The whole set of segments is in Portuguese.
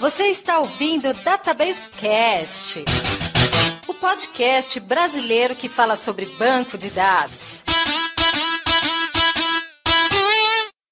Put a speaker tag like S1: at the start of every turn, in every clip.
S1: Você está ouvindo Database Cast, o podcast brasileiro que fala sobre banco de dados.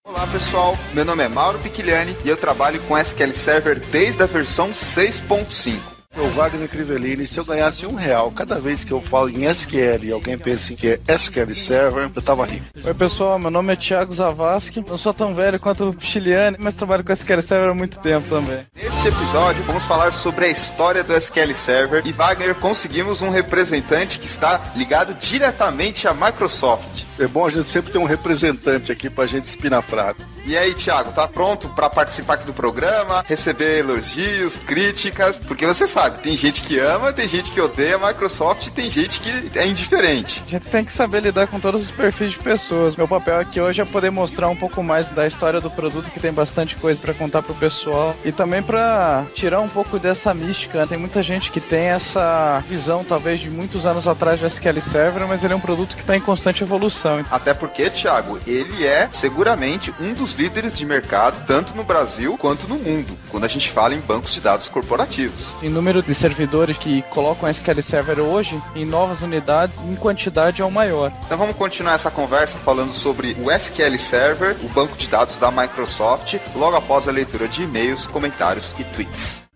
S2: Olá pessoal, meu nome é Mauro Picchigliani e eu trabalho com SQL Server desde a versão 6.5.
S3: O Wagner Crivellini, se eu ganhasse R$1 cada vez que eu falo em SQL e alguém pensa que é SQL Server, eu tava rico.
S4: Oi pessoal, meu nome é Thiago Zavascki, não sou tão velho quanto o Picchigliani, mas trabalho com SQL Server há muito tempo também.
S2: Neste episódio vamos falar sobre a história do SQL Server e Wagner, conseguimos um representante que está ligado diretamente à Microsoft.
S3: É bom a gente sempre ter um representante aqui pra gente espinafrar.
S2: E aí, Thiago, tá pronto para participar aqui do programa, receber elogios, críticas? Porque você sabe, tem gente que ama, tem gente que odeia a Microsoft e tem gente que é indiferente.
S4: A gente tem que saber lidar com todos os perfis de pessoas. Meu papel aqui hoje é poder mostrar um pouco mais da história do produto, que tem bastante coisa para contar pro pessoal, e também para tirar um pouco dessa mística. Tem muita gente que tem essa visão, talvez, de muitos anos atrás do SQL Server, mas ele é um produto que está em constante evolução.
S2: Até porque, Thiago, ele é seguramente um dos líderes de mercado, tanto no Brasil quanto no mundo, quando a gente fala em bancos de dados corporativos.
S4: Em número de servidores que colocam SQL Server hoje, em novas unidades, em quantidade é o maior.
S2: Então vamos continuar essa conversa falando sobre o SQL Server, o banco de dados da Microsoft, logo após a leitura de e-mails, comentários e tweets.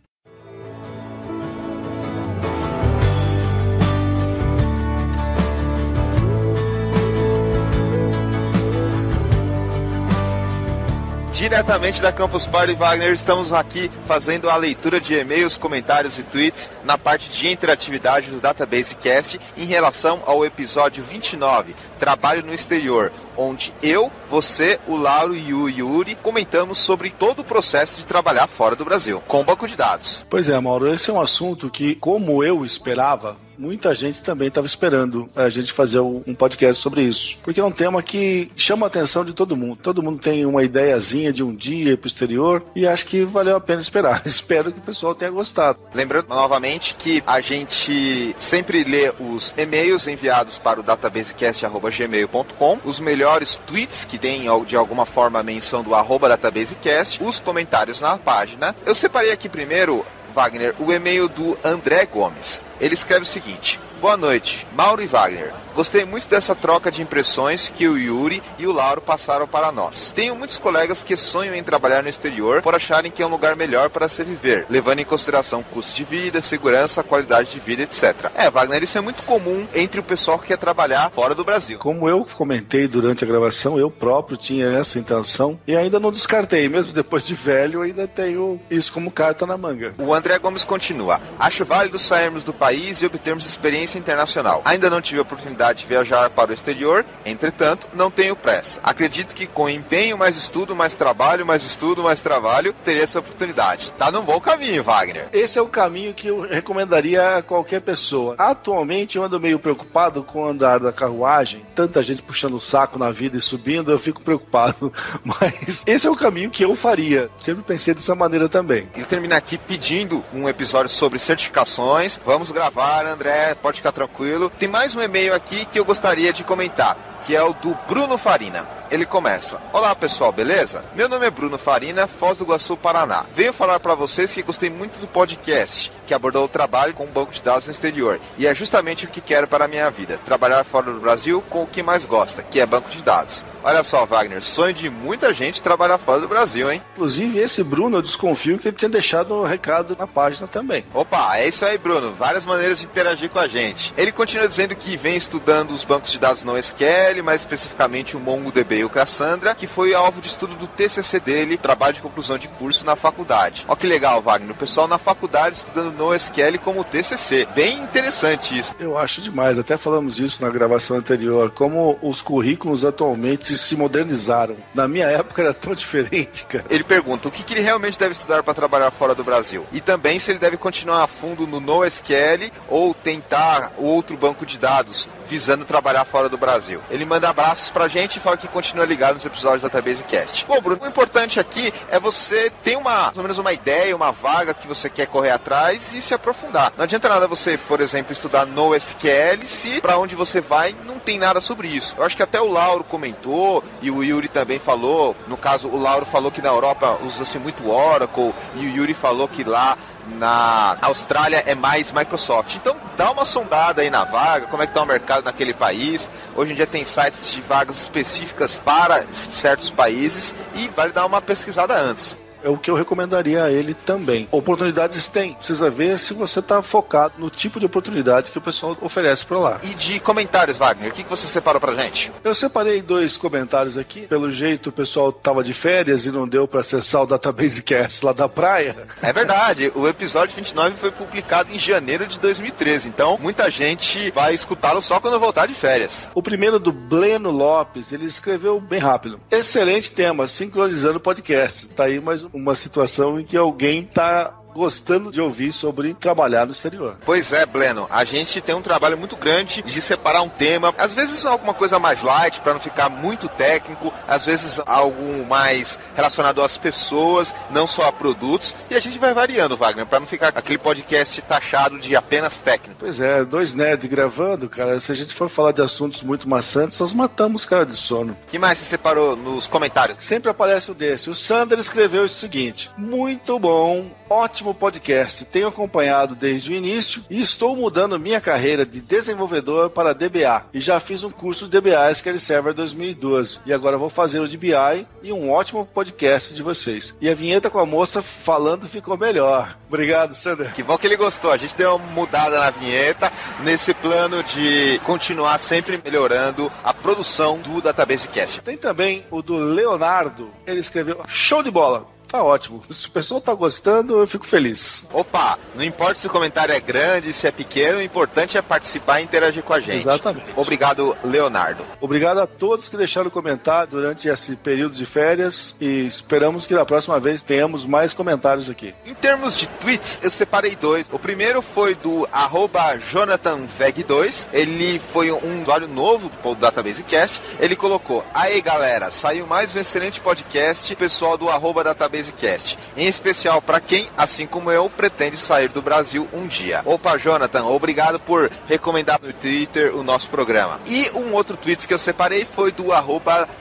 S2: Diretamente da Campus Party, Wagner, estamos aqui fazendo a leitura de e-mails, comentários e tweets na parte de interatividade do Database Cast em relação ao episódio 29, Trabalho no Exterior, onde eu, você, o Lauro e o Yuri comentamos sobre todo o processo de trabalhar fora do Brasil, com banco de dados.
S3: Pois é, Mauro, esse é um assunto que, como eu esperava, muita gente também estava esperando a gente fazer um podcast sobre isso. Porque é um tema que chama a atenção de todo mundo. Todo mundo tem uma ideiazinha de um dia para o exterior e acho que valeu a pena esperar. Espero que o pessoal tenha gostado.
S2: Lembrando novamente que a gente sempre lê os e-mails enviados para o databasecast@gmail.com, os melhores tweets que tem de alguma forma a menção do @databasecast, os comentários na página. Eu separei aqui primeiro, Wagner, o e-mail do André Gomes. Ele escreve o seguinte: boa noite, Mauro e Wagner. Gostei muito dessa troca de impressões que o Yuri e o Lauro passaram para nós. Tenho muitos colegas que sonham em trabalhar no exterior por acharem que é um lugar melhor para se viver, levando em consideração custo de vida, segurança, qualidade de vida, etc. Wagner, isso é muito comum entre o pessoal que quer trabalhar fora do Brasil.
S3: Como eu comentei durante a gravação, eu próprio tinha essa intenção e ainda não descartei. Mesmo depois de velho, ainda tenho isso como carta na manga.
S2: O André Gomes continua: acho válido sairmos do país e obtermos experiência internacional. Ainda não tive a oportunidade de viajar para o exterior, entretanto, não tenho pressa. Acredito que com empenho, mais estudo, mais trabalho, mais estudo, mais trabalho, teria essa oportunidade. Tá num bom caminho, Wagner.
S3: Esse é o caminho que eu recomendaria a qualquer pessoa. Atualmente, eu ando meio preocupado com o andar da carruagem. Tanta gente puxando o saco na vida e subindo, eu fico preocupado. Mas esse é o caminho que eu faria. Sempre pensei dessa maneira também.
S2: Ele termina aqui pedindo um episódio sobre certificações. Vamos gravar, André, pode ficar tranquilo. Tem mais um e-mail aqui que eu gostaria de comentar, que é o do Bruno Farina. Ele começa: olá pessoal, beleza? Meu nome é Bruno Farina, Foz do Iguaçu, Paraná. Venho falar para vocês que gostei muito do podcast, que abordou o trabalho com um banco de dados no exterior. E é justamente o que quero para a minha vida, trabalhar fora do Brasil com o que mais gosta, que é banco de dados. Olha só, Wagner, sonho de muita gente trabalhar fora do Brasil, hein?
S3: Inclusive, esse Bruno, eu desconfio que ele tinha deixado um recado na página também.
S2: Opa, é isso aí, Bruno. Várias maneiras de interagir com a gente. Ele continua dizendo que vem estudando os bancos de dados NoSQL, mais especificamente o MongoDB e o Cassandra, que foi alvo de estudo do TCC dele, trabalho de conclusão de curso na faculdade. Ó que legal, Wagner, o pessoal na faculdade estudando NoSQL como TCC. Bem interessante isso.
S3: Eu acho demais, até falamos isso na gravação anterior, como os currículos atualmente se modernizaram. Na minha época era tão diferente, cara.
S2: Ele pergunta o que ele realmente deve estudar para trabalhar fora do Brasil. E também se ele deve continuar a fundo no NoSQL ou tentar outro banco de dados visando trabalhar fora do Brasil. Ele manda abraços pra gente e fala que continua ligado nos episódios da Database Cast. Bom, Bruno, o importante aqui é você ter mais ou menos uma ideia, uma vaga que você quer correr atrás e se aprofundar. Não adianta nada você, por exemplo, estudar NoSQL se pra onde você vai não tem nada sobre isso. Eu acho que até o Lauro comentou e o Yuri também falou. No caso, o Lauro falou que na Europa usa-se muito Oracle e o Yuri falou que lá na Austrália é mais Microsoft. Então dá uma sondada aí na vaga, como é que tá o mercado naquele país. Hoje em dia tem sites de vagas específicas para certos países e vale dar uma pesquisada antes.
S3: É o que eu recomendaria a ele também. Oportunidades tem. Precisa ver se você está focado no tipo de oportunidade que o pessoal oferece para lá.
S2: E de comentários, Wagner, o que você separou pra gente?
S3: Eu separei 2 comentários aqui. Pelo jeito, o pessoal estava de férias e não deu para acessar o Database Cast lá da praia.
S2: É verdade. O episódio 29 foi publicado em janeiro de 2013. Então, muita gente vai escutá-lo só quando voltar de férias.
S3: O primeiro do Bleno Lopes, ele escreveu bem rápido. Excelente tema, sincronizando podcast. Tá aí mais uma situação em que alguém tá gostando de ouvir sobre trabalhar no exterior.
S2: Pois é, Bleno, a gente tem um trabalho muito grande de separar um tema, às vezes alguma coisa mais light, para não ficar muito técnico, às vezes algo mais relacionado às pessoas, não só a produtos, e a gente vai variando, Wagner, para não ficar aquele podcast taxado de apenas técnico.
S3: Pois é, 2 nerds gravando, cara, se a gente for falar de assuntos muito maçantes, nós matamos os caras de sono.
S2: O que mais você separou nos comentários?
S3: Sempre aparece o desse. O Sander escreveu o seguinte: muito bom, ótimo podcast, tenho acompanhado desde o início e estou mudando minha carreira de desenvolvedor para DBA e já fiz um curso de DBA SQL Server 2012 e agora vou fazer o de BI e um ótimo podcast de vocês. E a vinheta com a moça falando ficou melhor. Obrigado, Sander.
S2: Que bom que ele gostou. A gente deu uma mudada na vinheta nesse plano de continuar sempre melhorando a produção do Database Cast.
S3: Tem também o do Leonardo. Ele escreveu: show de bola. Tá ótimo. Se o pessoal tá gostando, eu fico feliz.
S2: Opa, não importa se o comentário é grande, se é pequeno, o importante é participar e interagir com a gente.
S3: Exatamente.
S2: Obrigado, Leonardo.
S3: Obrigado a todos que deixaram comentário durante esse período de férias e esperamos que da próxima vez tenhamos mais comentários aqui.
S2: Em termos de tweets, eu separei 2. O primeiro foi do @JonathanVeg2. Ele foi um usuário novo do Database Cast. Ele colocou: aí galera, saiu mais um excelente podcast, pessoal do @Database Cast, em especial para quem, assim como eu, pretende sair do Brasil um dia. Opa, Jonathan, obrigado por recomendar no Twitter o nosso programa. E um outro tweet que eu separei foi do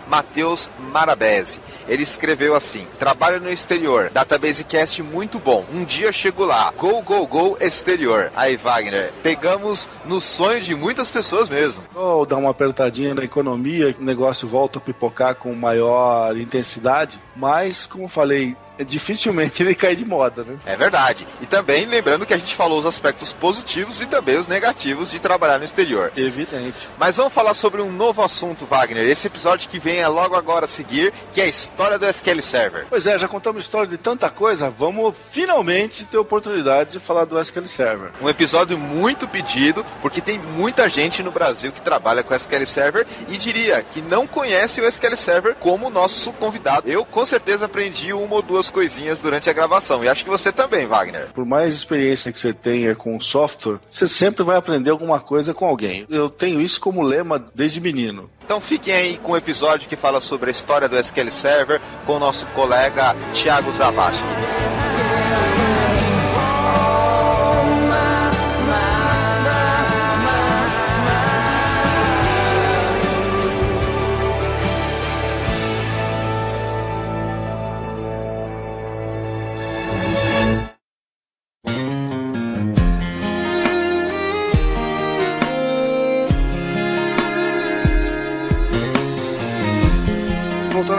S2: @Mateus Marabese. Ele escreveu assim: trabalho no exterior, Database Cast muito bom, um dia chego lá, go, go, go, exterior. Aí, Wagner, pegamos no sonho de muitas pessoas mesmo.
S3: Ou dar uma apertadinha na economia, o negócio volta a pipocar com maior intensidade, mas, como falei, dificilmente ele cai de moda, né?
S2: É verdade. E também lembrando que a gente falou os aspectos positivos e também os negativos de trabalhar no exterior.
S3: Evidente.
S2: Mas vamos falar sobre um novo assunto, Wagner. Esse episódio que vem é logo agora a seguir, que é a história do SQL Server.
S3: Pois é, já contamos história de tanta coisa, vamos finalmente ter a oportunidade de falar do SQL Server.
S2: Um episódio muito pedido, porque tem muita gente no Brasil que trabalha com SQL Server e diria que não conhece o SQL Server como nosso convidado. Eu com certeza aprendi uma ou duas coisinhas durante a gravação, e acho que você também, Wagner.
S3: Por mais experiência que você tenha com software, você sempre vai aprender alguma coisa com alguém. Eu tenho isso como lema desde menino.
S2: Então fiquem aí com o episódio que fala sobre a história do SQL Server com o nosso colega Thiago Zavascki.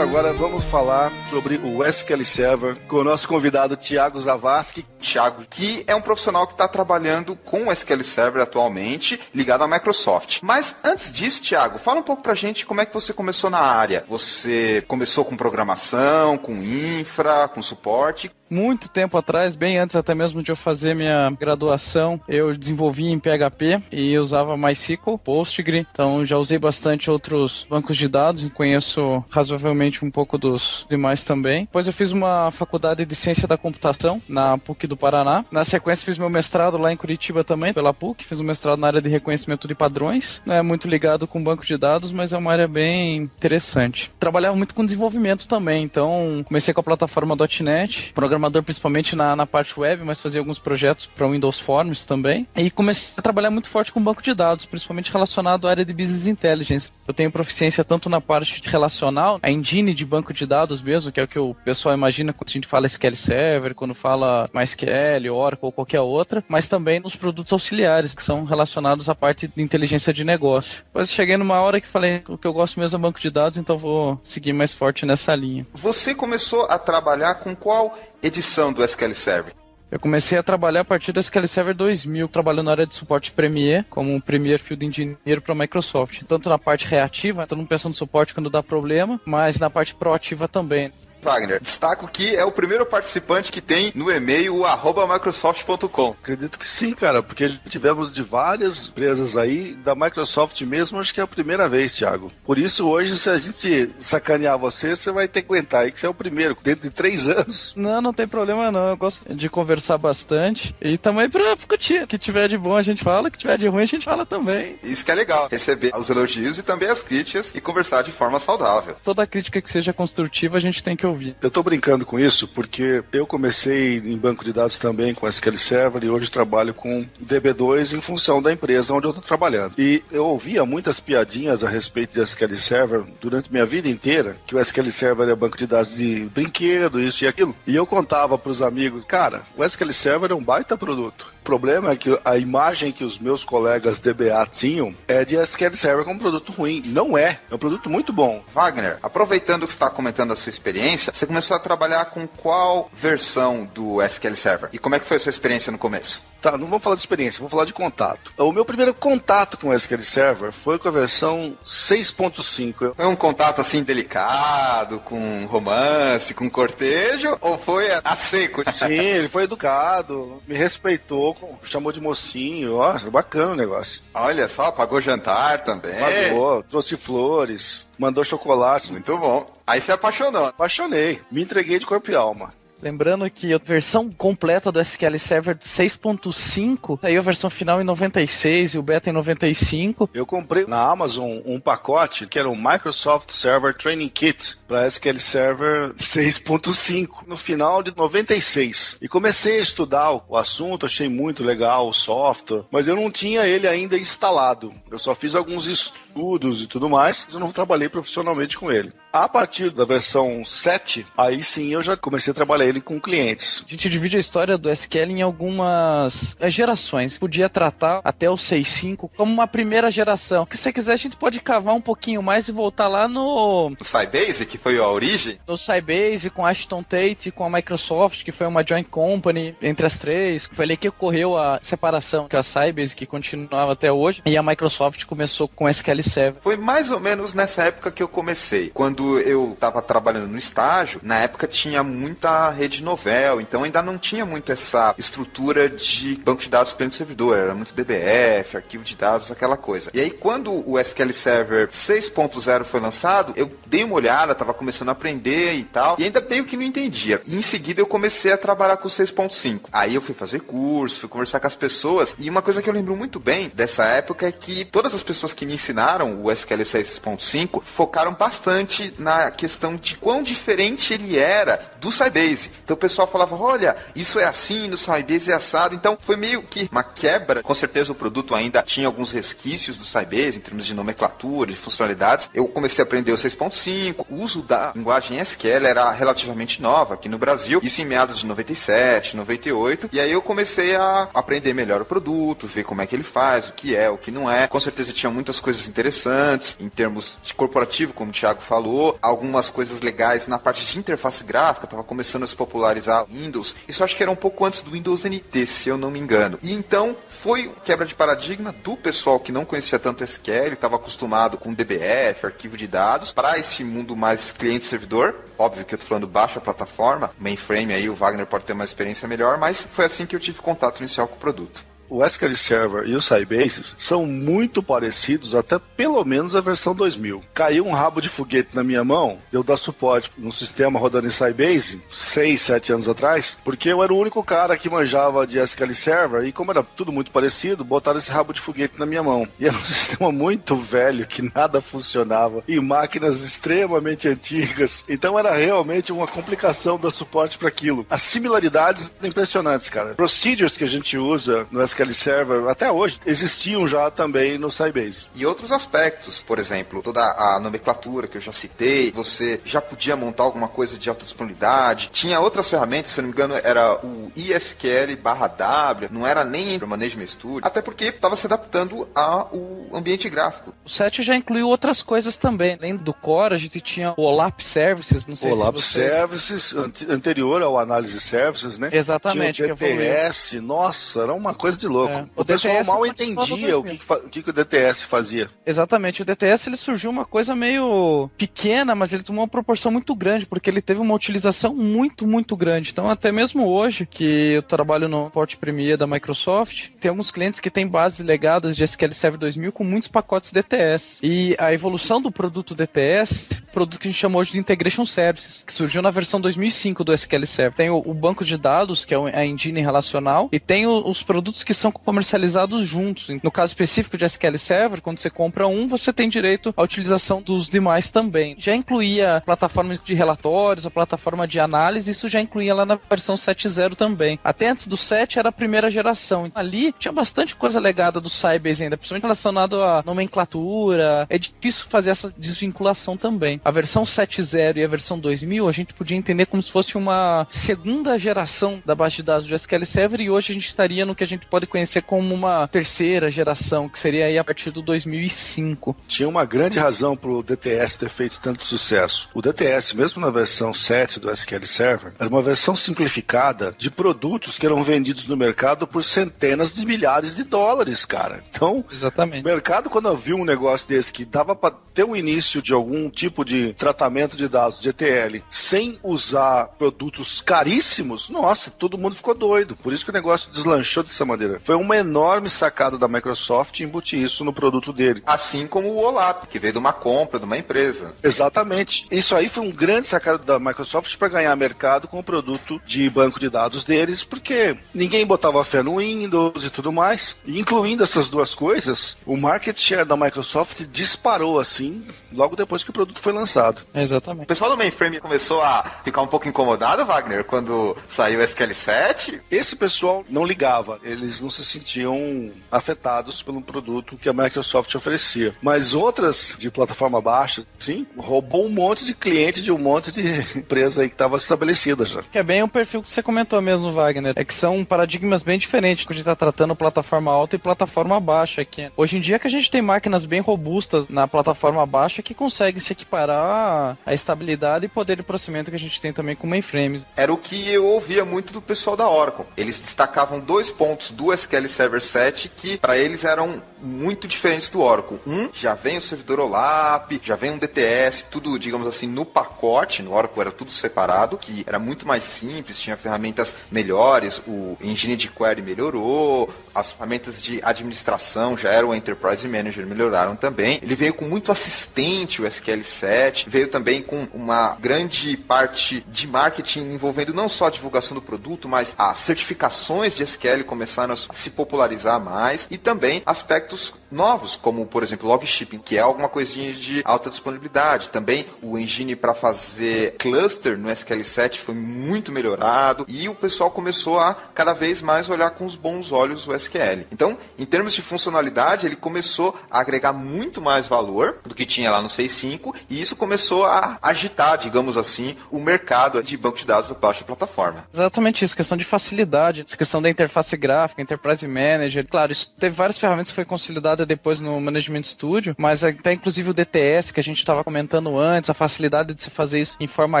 S3: Agora vamos falar sobre o SQL Server com o nosso convidado Thiago Zavascki.
S2: Thiago, que é um profissional que está trabalhando com o SQL Server atualmente, ligado à Microsoft. Mas antes disso, Thiago, fala um pouco pra gente como é que você começou na área. Você começou com programação, com infra, com suporte?
S4: Muito tempo atrás, bem antes até mesmo de eu fazer minha graduação, eu desenvolvi em PHP e usava MySQL, Postgre, então já usei bastante outros bancos de dados e conheço razoavelmente um pouco pouco dos demais também. Depois eu fiz uma faculdade de Ciência da Computação na PUC do Paraná. Na sequência fiz meu mestrado lá em Curitiba também, pela PUC. Fiz um mestrado na área de reconhecimento de padrões. Não é muito ligado com banco de dados, mas é uma área bem interessante. Trabalhava muito com desenvolvimento também, então comecei com a plataforma .NET, programador principalmente na parte web, mas fazia alguns projetos para Windows Forms também. E comecei a trabalhar muito forte com banco de dados, principalmente relacionado à área de Business Intelligence. Eu tenho proficiência tanto na parte relacional, a engine de banco de dados mesmo, que é o que o pessoal imagina quando a gente fala SQL Server, quando fala MySQL, Oracle ou qualquer outra, mas também nos produtos auxiliares, que são relacionados à parte de inteligência de negócio. Depois cheguei numa hora que falei que o que eu gosto mesmo é banco de dados, então vou seguir mais forte nessa linha.
S2: Você começou a trabalhar com qual edição do SQL Server?
S4: Eu comecei a trabalhar a partir do SQL Server 2000, trabalhando na área de suporte Premier, como um Premier Field Engineer para a Microsoft. Tanto na parte reativa, todo mundo pensando no suporte quando dá problema, mas na parte proativa também.
S2: Wagner, destaco que é o primeiro participante que tem no e-mail o @microsoft.com.
S3: Acredito que sim, cara, porque tivemos de várias empresas aí, da Microsoft mesmo, acho que é a primeira vez, Thiago. Por isso, hoje, se a gente sacanear você vai ter que aguentar aí, que você é o primeiro, dentro de 3 anos.
S4: Não tem problema não, eu gosto de conversar bastante e também pra discutir. O que tiver de bom a gente fala, o que tiver de ruim a gente fala também.
S2: Isso que é legal, receber os elogios e também as críticas e conversar de forma saudável.
S4: Toda crítica que seja construtiva a gente tem que ouvir.
S3: Eu tô brincando com isso porque eu comecei em banco de dados também com SQL Server e hoje trabalho com DB2 em função da empresa onde eu tô trabalhando. E eu ouvia muitas piadinhas a respeito de SQL Server durante minha vida inteira, que o SQL Server é banco de dados de brinquedo, isso e aquilo. E eu contava pros amigos, cara, o SQL Server é um baita produto. O problema é que a imagem que os meus colegas DBA tinham é de SQL Server como um produto ruim. Não é. É um produto muito bom.
S2: Wagner, aproveitando que você está comentando a sua experiência, você começou a trabalhar com qual versão do SQL Server? E como é que foi a sua experiência no começo?
S3: Tá, não vamos falar de experiência, vamos falar de contato. O meu primeiro contato com o SQL Server foi com a versão 6.5.
S2: Foi um contato assim delicado, com romance, com cortejo, ou foi a seco?
S3: Sim, ele foi educado, me respeitou, chamou de mocinho, nossa, bacana o negócio.
S2: Olha só, pagou jantar também.
S3: Pagou, trouxe flores, mandou chocolate.
S2: Muito bom. Aí você apaixonou.
S3: Apaixonei, me entreguei de corpo e alma.
S4: Lembrando que a versão completa do SQL Server 6.5 saiu a versão final em 96 e o beta em 95.
S3: Eu comprei na Amazon um pacote que era um Microsoft Server Training Kit para SQL Server 6.5 no final de 96. E comecei a estudar o assunto, achei muito legal o software, mas eu não tinha ele ainda instalado. Eu só fiz alguns estudos e tudo mais, mas eu não trabalhei profissionalmente com ele. A partir da versão 7, aí sim eu já comecei a trabalhar ele com clientes.
S4: A gente divide a história do SQL em algumas gerações. Podia tratar até o 6.5 como uma primeira geração. Se você quiser, a gente pode cavar um pouquinho mais e voltar lá no
S2: Sybase, que foi a origem?
S4: No Sybase, com a Ashton Tate, com a Microsoft, que foi uma joint company entre as três. Foi ali que ocorreu a separação, que a Sybase, que continuava até hoje, e a Microsoft começou com o SQL Server.
S2: Foi mais ou menos nessa época que eu comecei. Quando eu estava trabalhando no estágio, na época tinha muita rede novel, então ainda não tinha muito essa estrutura de banco de dados cliente-servidor, era muito DBF, arquivo de dados, aquela coisa. E aí quando o SQL Server 6.0 foi lançado, eu dei uma olhada, estava começando a aprender e tal, e ainda meio que não entendia. E em seguida eu comecei a trabalhar com o 6.5. Aí eu fui fazer curso, fui conversar com as pessoas, e uma coisa que eu lembro muito bem dessa época é que todas as pessoas que me ensinaram o SQL 6.5 focaram bastante na questão de quão diferente ele era do Sybase. Então o pessoal falava, olha, isso é assim, no Sybase é assado. Então foi meio que uma quebra. Com certeza o produto ainda tinha alguns resquícios do Sybase em termos de nomenclatura, de funcionalidades. Eu comecei a aprender o 6.5. O uso da linguagem SQL era relativamente nova aqui no Brasil. Isso em meados de 97, 98. E aí eu comecei a aprender melhor o produto, ver como é que ele faz, o que é, o que não é. Com certeza tinha muitas coisas interessantes em termos de corporativo, como o Thiago falou. Algumas coisas legais na parte de interface gráfica, estava começando a se popularizar o Windows. Isso acho que era um pouco antes do Windows NT, se eu não me engano. E então foi quebra de paradigma do pessoal que não conhecia tanto SQL, estava acostumado com DBF, arquivo de dados, para esse mundo mais cliente-servidor. Óbvio que eu estou falando baixa plataforma, mainframe aí, o Wagner pode ter uma experiência melhor, mas foi assim que eu tive contato inicial com o produto.
S3: o SQL Server e o Sybase são muito parecidos, até pelo menos a versão 2000. Caiu um rabo de foguete na minha mão, eu dar suporte no sistema rodando em Sybase, 6, 7 anos atrás, porque eu era o único cara que manjava de SQL Server, e como era tudo muito parecido, botaram esse rabo de foguete na minha mão. E era um sistema muito velho, que nada funcionava, e máquinas extremamente antigas, então era realmente uma complicação dar suporte para aquilo. As similaridades eram impressionantes, cara. Procedures que a gente usa no SQL Server, até hoje, existiam já também no Sybase.
S2: E outros aspectos, por exemplo, toda a nomenclatura que eu já citei, você já podia montar alguma coisa de alta disponibilidade. Tinha outras ferramentas, se não me engano, era o ISQL/W, não era nem o Management Studio, até porque estava se adaptando ao ambiente gráfico.
S4: O 7 já incluiu outras coisas também. Além do Core, a gente tinha o OLAP Services, não sei
S3: OLAP
S4: se você...
S3: Services, anterior ao Analysis Services, né?
S4: Exatamente.
S3: Tinha o DTS, nossa, era uma coisa de louco. O pessoal
S4: DTS
S3: mal entendia o que o DTS fazia.
S4: Exatamente, o DTS ele surgiu uma coisa meio pequena, mas ele tomou uma proporção muito grande, porque ele teve uma utilização muito, muito grande. Então, até mesmo hoje, que eu trabalho no Port Premier da Microsoft, tem alguns clientes que têm bases legadas de SQL Server 2000 com muitos pacotes DTS. E a evolução do produto DTS, produto que a gente chama hoje de Integration Services, que surgiu na versão 2005 do SQL Server. Tem o banco de dados, que é a engine relacional, e tem os produtos que são comercializados juntos. No caso específico de SQL Server, quando você compra um, você tem direito à utilização dos demais também. Já incluía plataformas de relatórios, a plataforma de análise, isso já incluía lá na versão 7.0 também. Até antes do 7 era a primeira geração. Ali tinha bastante coisa legada do Sybase ainda, principalmente relacionado à nomenclatura. É difícil fazer essa desvinculação também. A versão 7.0 e a versão 2000 a gente podia entender como se fosse uma segunda geração da base de dados do SQL Server, e hoje a gente estaria no que a gente pode conhecer como uma terceira geração, que seria aí a partir do 2005.
S3: Tinha uma grande razão para o DTS ter feito tanto sucesso. O DTS, mesmo na versão 7 do SQL Server, era uma versão simplificada de produtos que eram vendidos no mercado por centenas de milhares de dólares, cara. Então,
S4: exatamente.
S3: O mercado, quando viu um negócio desse que dava para ter o início de algum tipo de tratamento de dados de ETL sem usar produtos caríssimos, nossa, todo mundo ficou doido. Por isso que o negócio deslanchou dessa maneira. Foi uma enorme sacada da Microsoft embutir isso no produto dele.
S2: Assim como o OLAP, que veio de uma compra, de uma empresa.
S3: Exatamente. Isso aí foi um grande sacada da Microsoft para ganhar mercado com o produto de banco de dados deles, porque ninguém botava fé no Windows e tudo mais. E incluindo essas duas coisas, o market share da Microsoft disparou assim, logo depois que o produto foi lançado.
S4: Exatamente.
S2: O pessoal do mainframe começou a ficar um pouco incomodado, Wagner, quando saiu o SQL 7?
S3: Esse pessoal não ligava, eles não se sentiam afetados pelo produto que a Microsoft oferecia. Mas outras de plataforma baixa, sim, roubou um monte de cliente de um monte de empresa aí que estava estabelecida já.
S4: Que é bem o perfil que você comentou mesmo, Wagner. É que são paradigmas bem diferentes quando a gente está tratando plataforma alta e plataforma baixa aqui. Hoje em dia que a gente tem máquinas bem robustas na plataforma baixa que conseguem se equiparar à estabilidade e poder de processamento que a gente tem também com mainframes.
S2: Era o que eu ouvia muito do pessoal da Oracle. Eles destacavam 2 pontos do SQL Server 7 que para eles eram muito diferentes do Oracle. Já vem o servidor OLAP, já vem um DTS, tudo, digamos assim, no pacote. No Oracle era tudo separado, que era muito mais simples, tinha ferramentas melhores, o engine de query melhorou, as ferramentas de administração já eram o Enterprise Manager, melhoraram também. Ele veio com muito assistente, o SQL 7, veio também com uma grande parte de marketing envolvendo não só a divulgação do produto, mas as certificações de SQL começaram a se popularizar mais, e também aspectos novos, como, por exemplo, log shipping, que é alguma coisinha de alta disponibilidade. Também o engine para fazer cluster no SQL 7 foi muito melhorado, e o pessoal começou a cada vez mais olhar com os bons olhos o SQL. Então, em termos de funcionalidade, ele começou a agregar muito mais valor do que tinha lá no 6.5, e isso começou a agitar, digamos assim, o mercado de banco de dados da baixa plataforma.
S4: Exatamente isso, questão de facilidade, essa questão da interface gráfica, Enterprise Manager. Claro, isso teve várias ferramentas que foi consolidado aprimorada depois no Management Studio, mas até inclusive o DTS que a gente estava comentando antes, a facilidade de se fazer isso em forma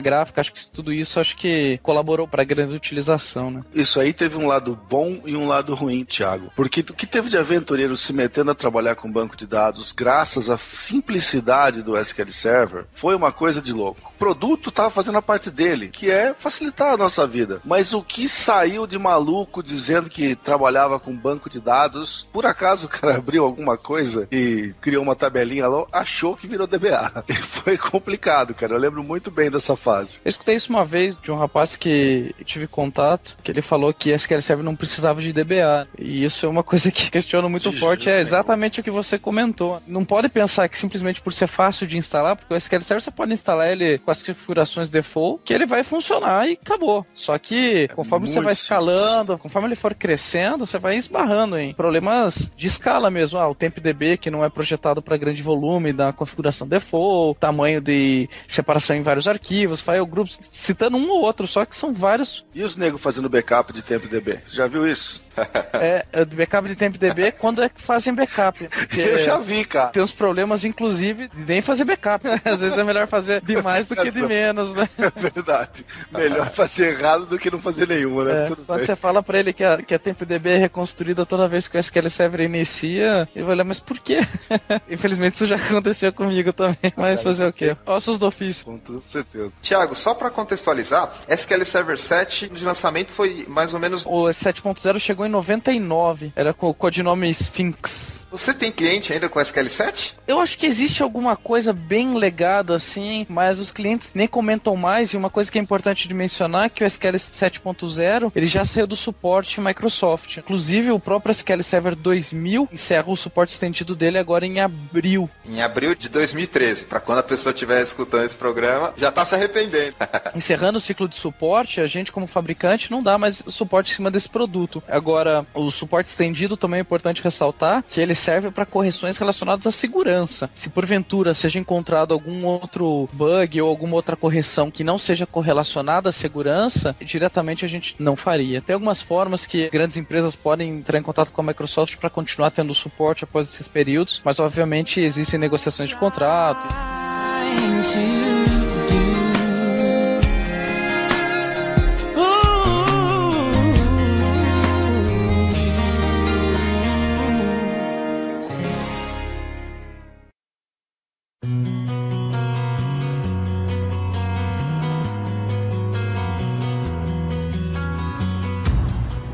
S4: gráfica, acho que tudo isso acho que colaborou para a grande utilização, né?
S3: Isso aí teve um lado bom e um lado ruim, Thiago, porque o que teve de aventureiro se metendo a trabalhar com banco de dados graças à simplicidade do SQL Server foi uma coisa de louco. O produto estava fazendo a parte dele, que é facilitar a nossa vida, mas o que saiu de maluco dizendo que trabalhava com banco de dados, por acaso o cara abriu alguma coisa e criou uma tabelinha lá, achou que virou DBA. E foi complicado, cara. Eu lembro muito bem dessa fase.
S4: Eu escutei isso uma vez de um rapaz que eu tive contato, que ele falou que SQL Server não precisava de DBA. E isso é uma coisa que questiono muito forte, é exatamente o que você comentou. Não pode pensar que simplesmente por ser fácil de instalar, porque o SQL Server você pode instalar ele com as configurações default, que ele vai funcionar e acabou. Só que conforme você vai escalando, conforme ele for crescendo, você vai esbarrando em problemas de escala mesmo. O TempDB, que não é projetado para grande volume da configuração default, tamanho de separação em vários arquivos, file groups, citando um ou outro, só que são vários.
S3: E os negros fazendo backup de TempDB? Já viu isso?
S4: Backup de TempDB, quando é que fazem backup?
S3: Eu já vi, cara.
S4: Tem uns problemas, inclusive, de nem fazer backup. Às vezes é melhor fazer de mais do que de menos, né?
S3: É verdade. Melhor fazer errado do que não fazer nenhuma, né?
S4: Quando você fala pra ele que a TempDB é reconstruída toda vez que o SQL Server inicia, ele vai olhar, mas por quê? Infelizmente isso já aconteceu comigo também. Mas fazer o quê? Ossos do ofício.
S3: Com toda certeza.
S2: Thiago, só pra contextualizar, SQL Server 7 de lançamento foi mais ou menos...
S4: O 7.0 chegou em 99. Era com o codinome Sphinx.
S2: Você tem cliente ainda com SQL 7?
S4: Eu acho que existe alguma coisa bem legada assim, mas os clientes nem comentam mais. E uma coisa que é importante de mencionar é que o SQL 7.0 ele já saiu do suporte Microsoft. Inclusive o próprio SQL Server 2000 encerra o suporte estendido dele agora em abril.
S2: Em abril de 2013. Pra quando a pessoa estiver escutando esse programa, já tá se arrependendo.
S4: Encerrando o ciclo de suporte, a gente como fabricante não dá mais suporte em cima desse produto. Agora, o suporte estendido também é importante ressaltar que ele serve para correções relacionadas à segurança. Se porventura seja encontrado algum outro bug ou alguma outra correção que não seja correlacionada à segurança, diretamente a gente não faria. Tem algumas formas que grandes empresas podem entrar em contato com a Microsoft para continuar tendo suporte após esses períodos, mas obviamente existem negociações de contrato.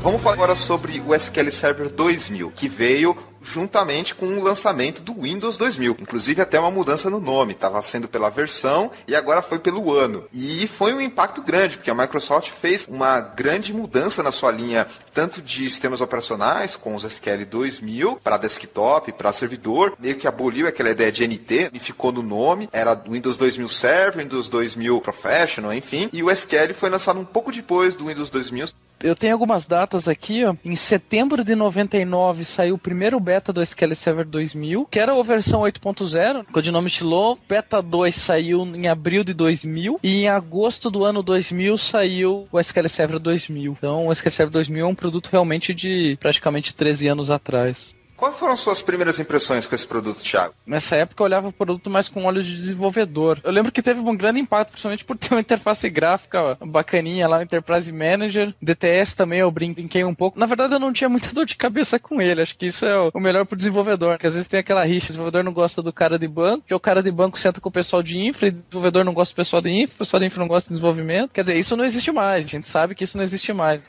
S2: Vamos falar agora sobre o SQL Server 2000, que veio juntamente com o lançamento do Windows 2000. Inclusive até uma mudança no nome, estava sendo pela versão e agora foi pelo ano. E foi um impacto grande, porque a Microsoft fez uma grande mudança na sua linha, tanto de sistemas operacionais, com os SQL 2000, para desktop, para servidor, meio que aboliu aquela ideia de NT, e ficou no nome, era Windows 2000 Server, Windows 2000 Professional, enfim, e o SQL foi lançado um pouco depois do Windows 2000.
S4: Eu tenho algumas datas aqui, ó. Em setembro de 99 saiu o primeiro beta do SQL Server 2000, que era a versão 8.0, codinome Shiloh. Beta 2 saiu em abril de 2000 e em agosto do ano 2000 saiu o SQL Server 2000. Então o SQL Server 2000 é um produto realmente de praticamente 13 anos atrás.
S2: Quais foram suas primeiras impressões com esse produto, Thiago?
S4: Nessa época eu olhava o produto mais com olhos de desenvolvedor. Eu lembro que teve um grande impacto, principalmente por ter uma interface gráfica bacaninha lá, o Enterprise Manager. DTS também eu brinquei um pouco. Na verdade eu não tinha muita dor de cabeça com ele. Acho que isso é o melhor pro desenvolvedor. Porque às vezes tem aquela rixa, o desenvolvedor não gosta do cara de banco, que o cara de banco senta com o pessoal de infra, e o desenvolvedor não gosta do pessoal de infra, o pessoal de infra não gosta de desenvolvimento. Quer dizer, isso não existe mais. A gente sabe que isso não existe mais.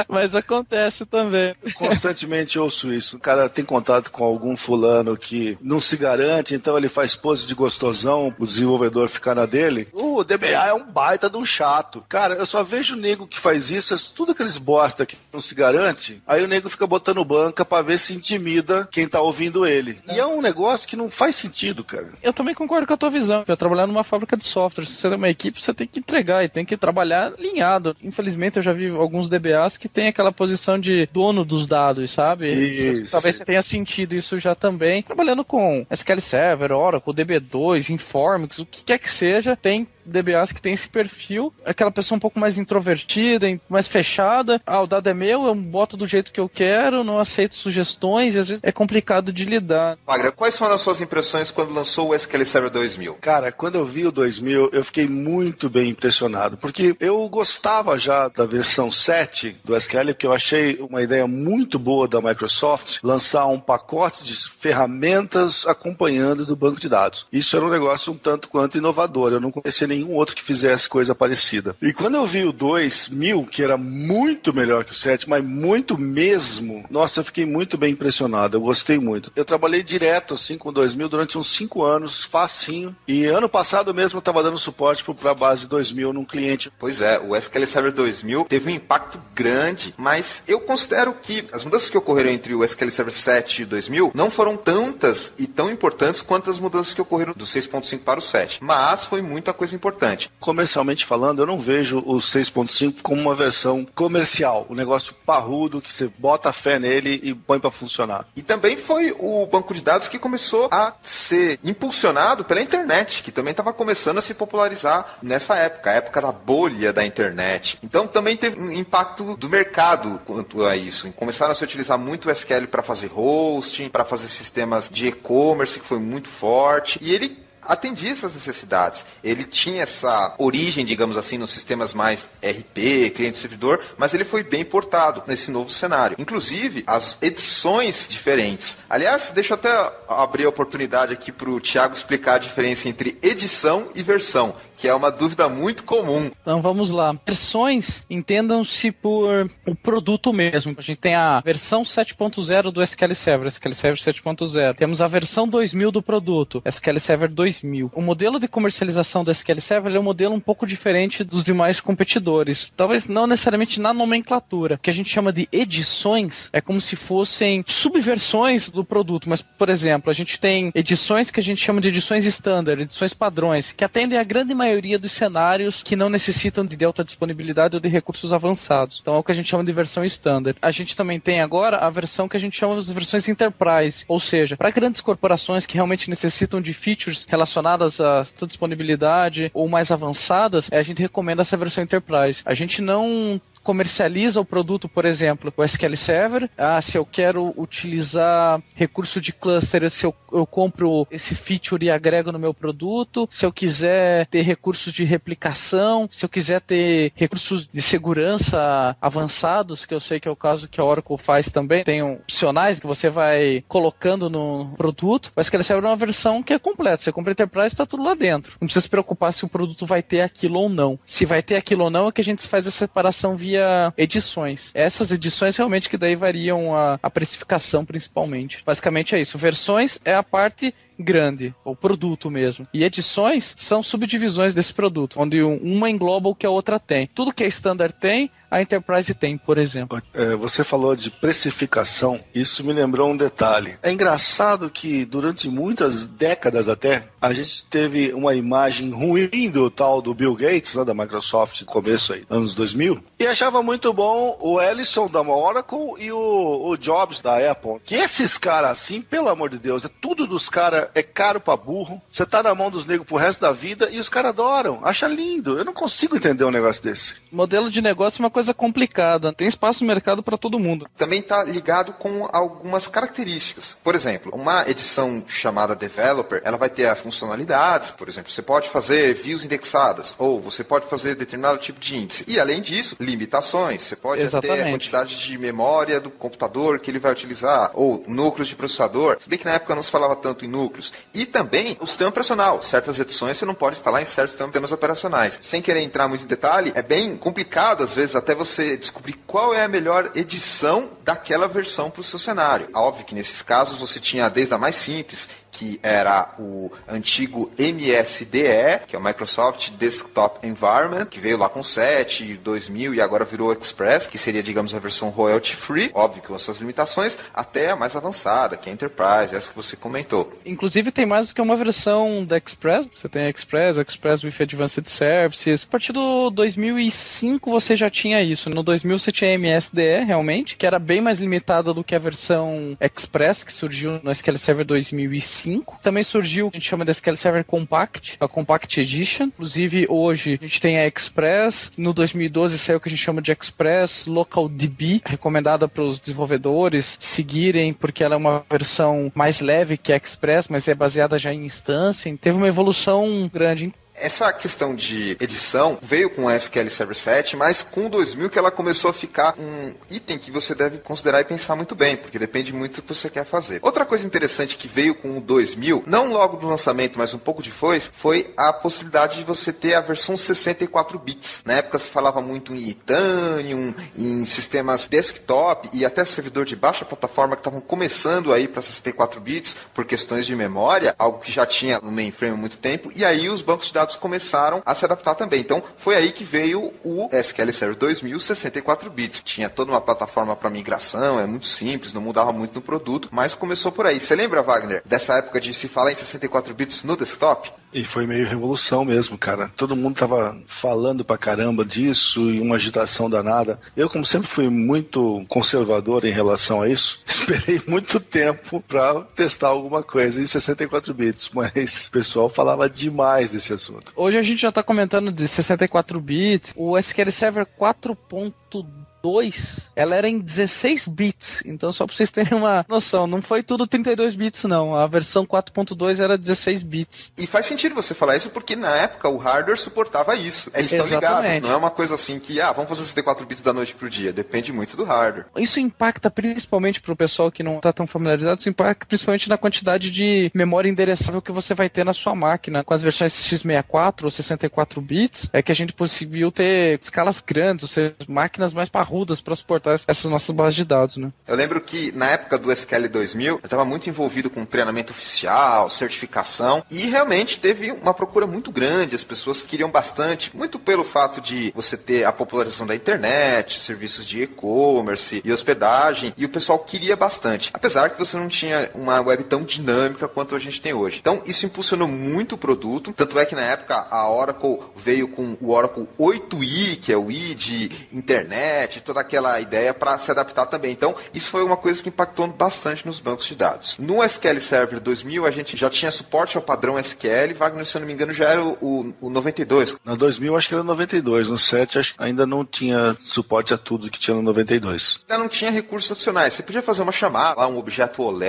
S4: Mas acontece também.
S3: Constantemente ouço isso. O cara tem contato com algum fulano que não se garante, então ele faz pose de gostosão, o desenvolvedor ficar na dele. O DBA é um baita de um chato. Cara, eu só vejo o nego que faz isso, é tudo aqueles bosta que não se garante, aí o nego fica botando banca pra ver se intimida quem tá ouvindo ele. E é um negócio que não faz sentido, cara.
S4: Eu também concordo com a tua visão. Eu trabalhar numa fábrica de software, se você tem uma equipe, você tem que entregar e tem que trabalhar alinhado. Infelizmente eu já vi alguns DBAs que tem aquela posição de dono dos dados, sabe?
S3: Isso.
S4: Talvez você tenha sentido isso já também. Trabalhando com SQL Server, Oracle, DB2, Informix, o que quer que seja, tem DBAs que tem esse perfil, aquela pessoa um pouco mais introvertida, mais fechada. O dado é meu, eu boto do jeito que eu quero, não aceito sugestões, e às vezes é complicado de lidar.
S2: Magra, quais foram as suas impressões quando lançou o SQL Server 2000?
S3: Cara, quando eu vi o 2000, eu fiquei muito bem impressionado, porque eu gostava já da versão 7 do SQL, porque eu achei uma ideia muito boa da Microsoft lançar um pacote de ferramentas acompanhando do banco de dados. Isso era um negócio um tanto quanto inovador, eu não conhecia nenhum outro que fizesse coisa parecida. E quando eu vi o 2000, que era muito melhor que o 7, mas muito mesmo, nossa, eu fiquei muito bem impressionado, eu gostei muito. Eu trabalhei direto assim com o 2000 durante uns 5 anos, facinho, e ano passado mesmo eu estava dando suporte para a base 2000 num cliente.
S2: Pois é, o SQL Server 2000 teve um impacto grande, mas eu considero que as mudanças que ocorreram entre o SQL Server 7 e o 2000 não foram tantas e tão importantes quanto as mudanças que ocorreram do 6.5 para o 7, mas foi muita coisa importante.
S3: Comercialmente falando, eu não vejo o 6.5 como uma versão comercial, um negócio parrudo que você bota fé nele e põe para funcionar.
S2: E também foi o banco de dados que começou a ser impulsionado pela internet, que também estava começando a se popularizar nessa época, a época da bolha da internet. Então também teve um impacto do mercado quanto a isso. Começaram a se utilizar muito o SQL para fazer hosting, para fazer sistemas de e-commerce, que foi muito forte, e ele atendia essas necessidades. Ele tinha essa origem, digamos assim, nos sistemas mais RP, cliente-servidor, mas ele foi bem portado nesse novo cenário. Inclusive, as edições diferentes. Aliás, deixa eu até abrir a oportunidade aqui para o Thiago explicar a diferença entre edição e versão, que é uma dúvida muito comum.
S4: Então vamos lá. Versões, entendam-se por o produto mesmo. A gente tem a versão 7.0 do SQL Server 7.0. Temos a versão 2000 do produto, SQL Server 2000. O modelo de comercialização do SQL Server é um modelo um pouco diferente dos demais competidores. Talvez não necessariamente na nomenclatura. O que a gente chama de edições é como se fossem subversões do produto. Mas, por exemplo, a gente tem edições que a gente chama de edições standard, edições padrões, que atendem a grande maioria dos cenários que não necessitam de alta disponibilidade ou de recursos avançados. Então é o que a gente chama de versão standard. A gente também tem agora a versão que a gente chama de versões enterprise, ou seja, para grandes corporações que realmente necessitam de features relacionadas à disponibilidade ou mais avançadas, a gente recomenda essa versão enterprise. A gente não comercializa o produto, por exemplo, o SQL Server. Se eu quero utilizar recurso de cluster, se eu compro esse feature e agrego no meu produto. Se eu quiser ter recursos de replicação, se eu quiser ter recursos de segurança avançados, que eu sei que é o caso que a Oracle faz também, tem opcionais que você vai colocando no produto. O SQL Server é uma versão que é completa. Você compra Enterprise e está tudo lá dentro. Não precisa se preocupar se o produto vai ter aquilo ou não. Se vai ter aquilo ou não, é que a gente faz a separação via edições. Essas edições realmente que daí variam a precificação principalmente. Basicamente é isso. Versões é a parte grande, o produto mesmo. E edições são subdivisões desse produto, onde uma engloba o que a outra tem. Tudo que é standard tem, a Enterprise tem, por exemplo.
S3: Você falou de precificação, isso me lembrou um detalhe. É engraçado que durante muitas décadas até, a gente teve uma imagem ruim do tal do Bill Gates, né, da Microsoft, no começo aí, anos 2000, e achava muito bom o Ellison da Oracle e o Jobs da Apple. Que esses caras assim, pelo amor de Deus, é tudo dos caras, é caro pra burro, você tá na mão dos negros pro resto da vida e os caras adoram, acha lindo. Eu não consigo entender um negócio desse.
S4: Modelo de negócio é uma coisa complicada, tem espaço no mercado para todo mundo.
S2: Também está ligado com algumas características. Por exemplo, uma edição chamada Developer, ela vai ter as funcionalidades, por exemplo, você pode fazer views indexadas, ou você pode fazer determinado tipo de índice. E além disso, limitações. Você pode ter a quantidade de memória do computador que ele vai utilizar, ou núcleos de processador. Se bem que na época não se falava tanto em núcleos. E também o sistema operacional. Certas edições você não pode instalar em certos sistemas operacionais. Sem querer entrar muito em detalhe, é bem complicado, às vezes, até você descobrir qual é a melhor edição daquela versão para o seu cenário. Óbvio que nesses casos você tinha desde a mais simples, que era o antigo MSDE, que é o Microsoft Desktop Environment, que veio lá com 7, 2000 e agora virou Express, que seria, digamos, a versão royalty free, óbvio que com suas limitações, até a mais avançada, que é a Enterprise, essa que você comentou.
S4: Inclusive tem mais do que uma versão da Express, você tem a Express with Advanced Services. A partir do 2005 você já tinha isso, no 2000 você tinha a MSDE, realmente, que era bem mais limitada do que a versão Express, que surgiu no SQL Server 2005. 2005. Também surgiu o que a gente chama de SQL Server Compact, a Compact Edition. Inclusive, hoje a gente tem a Express. No 2012 saiu o que a gente chama de Express Local DB, recomendada para os desenvolvedores seguirem, porque ela é uma versão mais leve que a Express, mas é baseada já em instância. Teve uma evolução grande.
S2: Essa questão de edição veio com a SQL Server 7, mas com o 2000 que ela começou a ficar um item que você deve considerar e pensar muito bem, porque depende muito do que você quer fazer. Outra coisa interessante que veio com o 2000, não logo no lançamento, mas um pouco depois, foi a possibilidade de você ter a versão 64 bits. Na época se falava muito em Itanium, em sistemas desktop e até servidor de baixa plataforma que estavam começando aí para 64 bits por questões de memória, algo que já tinha no mainframe há muito tempo, e aí os bancos de dados começaram a se adaptar também. Então, foi aí que veio o SQL Server 2000 64 bits. Tinha toda uma plataforma para migração, é muito simples, não mudava muito no produto, mas começou por aí. Você lembra, Wagner, dessa época de se falar em 64 bits no desktop?
S3: E foi meio revolução mesmo, cara. Todo mundo tava falando pra caramba disso e uma agitação danada. Eu, como sempre fui muito conservador em relação a isso, esperei muito tempo pra testar alguma coisa em 64 bits, mas o pessoal falava demais desse assunto.
S4: Hoje a gente já tá comentando de 64 bits. O SQL Server 4.2, ela era em 16 bits, então só pra vocês terem uma noção, não foi tudo 32 bits não, a versão 4.2 era 16 bits.
S2: E faz sentido você falar isso porque na época o hardware suportava isso, eles estão ligados, não é uma coisa assim que, vamos fazer 64 bits da noite pro dia, depende muito do hardware.
S4: Isso impacta principalmente pro pessoal que não tá tão familiarizado, isso impacta principalmente na quantidade de memória endereçável que você vai ter na sua máquina. Com as versões x64 ou 64 bits, é que a gente conseguiu ter escalas grandes, ou seja, máquinas mais parrudas para suportar essas nossas bases de dados, né?
S2: Eu lembro que na época do SQL 2000, eu estava muito envolvido com treinamento oficial, certificação, e realmente teve uma procura muito grande, as pessoas queriam bastante, muito pelo fato de você ter a popularização da internet, serviços de e-commerce e hospedagem, e o pessoal queria bastante, apesar que você não tinha uma web tão dinâmica quanto a gente tem hoje. Então isso impulsionou muito o produto, tanto é que na época a Oracle veio com o Oracle 8i, que é o i de internet, toda aquela ideia para se adaptar também. Então, isso foi uma coisa que impactou bastante nos bancos de dados. No SQL Server 2000, a gente já tinha suporte ao padrão SQL, Wagner, se eu não me engano, já era o 92.
S3: No 2000, acho que era o 92. No 7, acho que ainda não tinha suporte a tudo que tinha no 92.
S2: Ainda não tinha recursos adicionais. Você podia fazer uma chamada, lá um objeto OLE,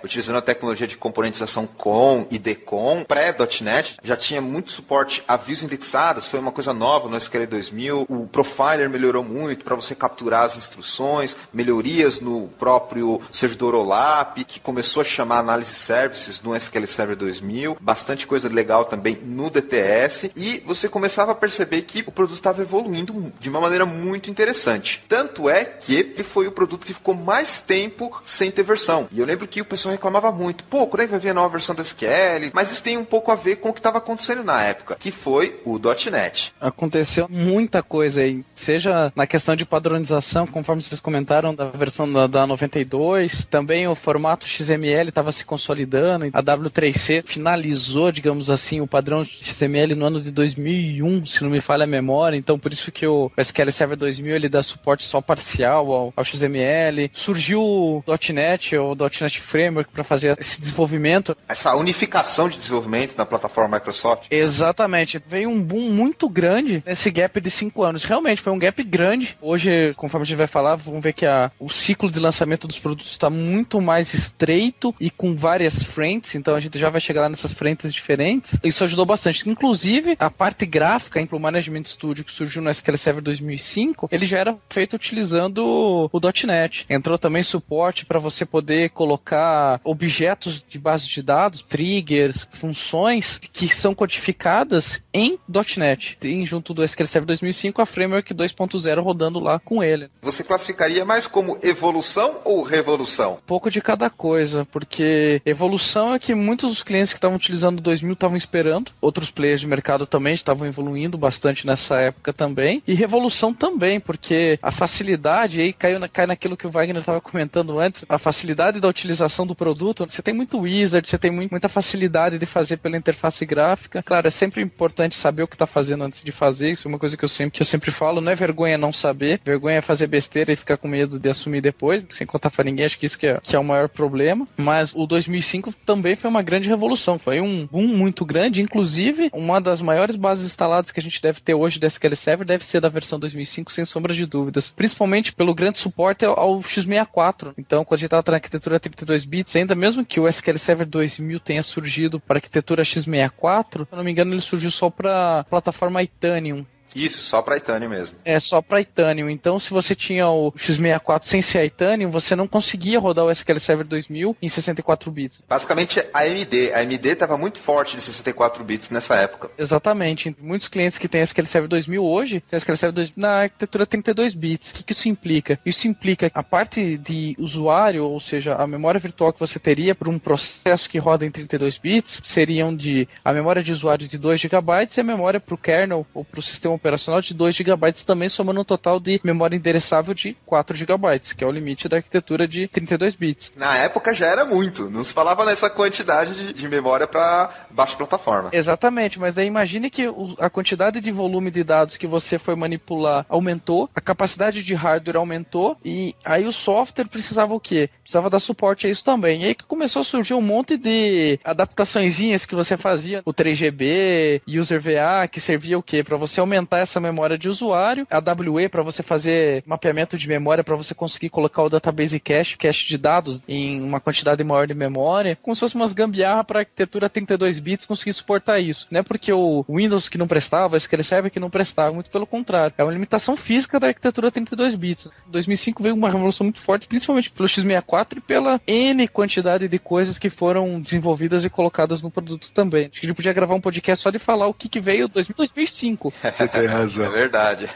S2: utilizando a tecnologia de componentização COM e DCOM. Pré-.NET já tinha muito suporte a views indexadas, foi uma coisa nova no SQL 2000. O Profiler melhorou muito para você capturar as instruções, melhorias no próprio servidor OLAP, que começou a chamar Analysis Services no SQL Server 2000, bastante coisa legal também no DTS, e você começava a perceber que o produto estava evoluindo de uma maneira muito interessante. Tanto é que ele foi o produto que ficou mais tempo sem ter versão. E eu lembro que o pessoal reclamava muito, quando é que vai vir a nova versão do SQL? Mas isso tem um pouco a ver com o que estava acontecendo na época, que foi o .NET.
S4: Aconteceu muita coisa aí, seja na questão de padronização, conforme vocês comentaram, da versão da 92, também o formato XML estava se consolidando, a W3C finalizou, digamos assim, o padrão XML no ano de 2001, se não me falha a memória, então por isso que o SQL Server 2000 ele dá suporte só parcial ao XML. Surgiu o .NET, o .NET Framework, para fazer esse desenvolvimento.
S2: Essa unificação de desenvolvimento na plataforma Microsoft.
S4: Exatamente. Veio um boom muito grande nesse gap de 5 anos. Realmente foi um gap grande. Hoje, conforme a gente vai falar, vamos ver que o ciclo de lançamento dos produtos está muito mais estreito e com várias frentes, então a gente já vai chegar lá nessas frentes diferentes. Isso ajudou bastante. Inclusive, a parte gráfica para o Management Studio que surgiu no SQL Server 2005, ele já era feito utilizando o .NET. Entrou também suporte para você poder colocar objetos de base de dados, triggers, funções que são codificadas em .NET. Tem junto do SQL Server 2005 a Framework 2.0 rodando lá com ele.
S2: Você classificaria mais como evolução ou revolução?
S4: Um pouco de cada coisa, porque evolução é que muitos dos clientes que estavam utilizando o 2000 estavam esperando, outros players de mercado também estavam evoluindo bastante nessa época também, e revolução também, porque a facilidade, aí cai naquilo que o Wagner estava comentando antes, a facilidade da utilização do produto, você tem muito wizard, você tem muita facilidade de fazer pela interface gráfica. Claro, é sempre importante saber o que está fazendo antes de fazer, isso é uma coisa que eu sempre falo, não é vergonha não saber, vergonha é fazer besteira e ficar com medo de assumir depois, sem contar pra ninguém, acho que isso que é o maior problema. Mas o 2005 também foi uma grande revolução, foi um boom muito grande, inclusive uma das maiores bases instaladas que a gente deve ter hoje do SQL Server deve ser da versão 2005, sem sombra de dúvidas, principalmente pelo grande suporte ao x64. Então, quando a gente estava na arquitetura 32 bits, ainda mesmo que o SQL Server 2000 tenha surgido para a arquitetura x64, se eu não me engano, ele surgiu só para a plataforma Itanium.
S2: Isso, só para Itanium mesmo.
S4: É, só para Itanium. Então, se você tinha o x64 sem ser Itanium, você não conseguia rodar o SQL Server 2000 em 64 bits.
S2: Basicamente, a AMD estava muito forte de 64 bits nessa época.
S4: Exatamente. Muitos clientes que têm SQL Server 2000 hoje, têm SQL Server 2000 na arquitetura 32 bits. O que isso implica? Isso implica a parte de usuário, ou seja, a memória virtual que você teria para um processo que roda em 32 bits, seriam a memória de usuário de 2 GB e a memória para o kernel ou para o sistema operacional de 2 GB também, somando um total de memória endereçável de 4 GB, que é o limite da arquitetura de 32 bits.
S2: Na época já era muito, não se falava nessa quantidade de memória para baixa plataforma.
S4: Exatamente, mas daí imagine que a quantidade de volume de dados que você foi manipular aumentou, a capacidade de hardware aumentou, e aí o software precisava o quê? Precisava dar suporte a isso também. E aí que começou a surgir um monte de adaptaçõezinhas que você fazia, o 3GB, User VA, que servia o quê? Para você aumentar essa memória de usuário, a WE para você fazer mapeamento de memória, para você conseguir colocar o database cache de dados em uma quantidade maior de memória, como se fosse umas gambiarra para a arquitetura 32 bits conseguir suportar isso. Não é porque o Windows que não prestava, o SQL Server que não prestava, muito pelo contrário. É uma limitação física da arquitetura 32 bits. Em 2005 veio uma revolução muito forte, principalmente pelo x64 e pela N quantidade de coisas que foram desenvolvidas e colocadas no produto também. Acho que a gente podia gravar um podcast só de falar o que veio 2005.
S3: Você tem razão.
S2: É verdade.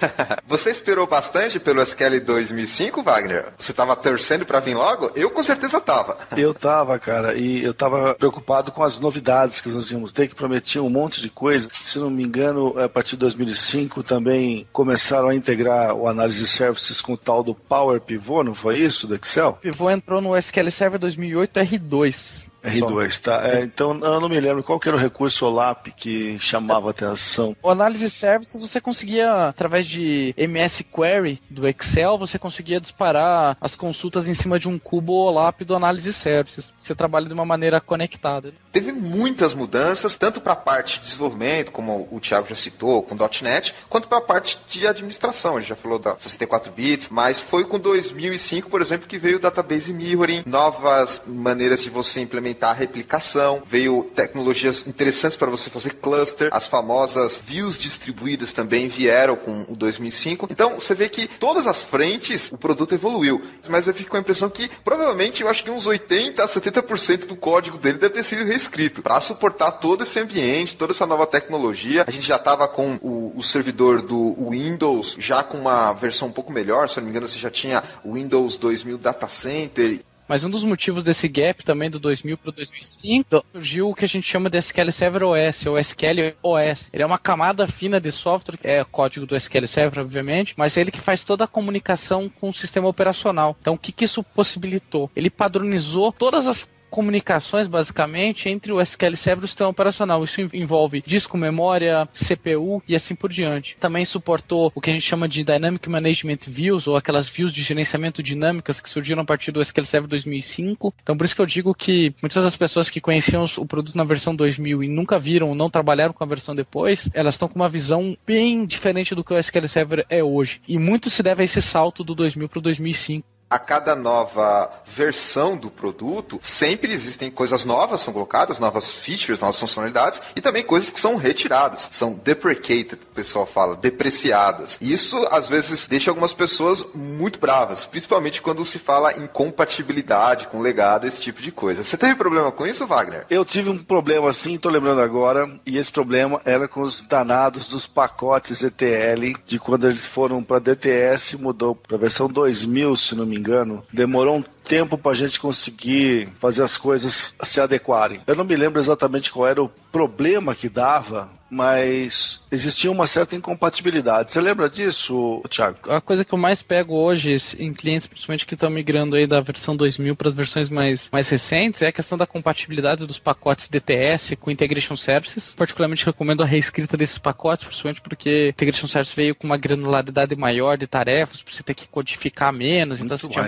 S2: Você esperou bastante pelo SQL 2005, Wagner? Você estava torcendo para vir logo? Eu com certeza estava.
S3: Eu tava, cara, e eu tava preocupado com as novidades que nós íamos ter, que prometiam um monte de coisa. Se não me engano, a partir de 2005 também começaram a integrar o análise de services com o tal do Power Pivot, não foi isso, do Excel?
S4: O Pivot entrou no SQL Server 2008 R2.
S3: R2, tá. Então eu não me lembro qual que era o recurso OLAP que chamava atenção.
S4: O Analysis Services você conseguia, através de MS Query do Excel, você conseguia disparar as consultas em cima de um cubo OLAP do Analysis Services. Você trabalha de uma maneira conectada.
S2: Teve muitas mudanças, tanto para a parte de desenvolvimento, como o Thiago já citou, com .NET, quanto para a parte de administração. A gente já falou da 64 bits, mas foi com 2005, por exemplo, que veio o Database Mirroring, novas maneiras de você implementar a replicação, veio tecnologias interessantes para você fazer cluster, as famosas views distribuídas também vieram com o 2005. Então, você vê que todas as frentes o produto evoluiu, mas eu fico com a impressão que provavelmente eu acho que uns 80% a 70% do código dele deve ter sido reescrito para suportar todo esse ambiente, toda essa nova tecnologia. A gente já estava com o servidor do Windows já com uma versão um pouco melhor, se eu não me engano você já tinha o Windows 2000 Data Center.
S4: Mas um dos motivos desse gap também do 2000 para o 2005 surgiu o que a gente chama de SQL Server OS, ou SQL OS. Ele é uma camada fina de software, é código do SQL Server, obviamente, mas é ele que faz toda a comunicação com o sistema operacional. Então, o que isso possibilitou? Ele padronizou todas as comunicações, basicamente, entre o SQL Server e o sistema operacional. Isso envolve disco, memória, CPU e assim por diante. Também suportou o que a gente chama de Dynamic Management Views, ou aquelas views de gerenciamento dinâmicas que surgiram a partir do SQL Server 2005. Então, por isso que eu digo que muitas das pessoas que conheciam o produto na versão 2000 e nunca viram ou não trabalharam com a versão depois, elas estão com uma visão bem diferente do que o SQL Server é hoje. E muito se deve a esse salto do 2000 para o 2005.
S2: A cada nova versão do produto, sempre existem coisas novas, são colocadas, novas features, novas funcionalidades, e também coisas que são retiradas, são deprecated, o pessoal fala, depreciadas. Isso, às vezes, deixa algumas pessoas muito bravas, principalmente quando se fala em compatibilidade com legado, esse tipo de coisa. Você teve problema com isso, Wagner?
S3: Eu tive um problema assim, tô lembrando agora, e esse problema era com os danados dos pacotes ETL, de quando eles foram para DTS, mudou para a versão 2000, se não me engano, demorou um tempo para a gente conseguir fazer as coisas se adequarem. Eu não me lembro exatamente qual era o problema que dava, mas existia uma certa incompatibilidade. Você lembra disso, Thiago?
S4: A coisa que eu mais pego hoje em clientes, principalmente que estão migrando aí da versão 2000 para as versões mais recentes, é a questão da compatibilidade dos pacotes DTS com Integration Services. Particularmente recomendo a reescrita desses pacotes, principalmente porque Integration Services veio com uma granularidade maior de tarefas, para você ter que codificar menos. Então você tinha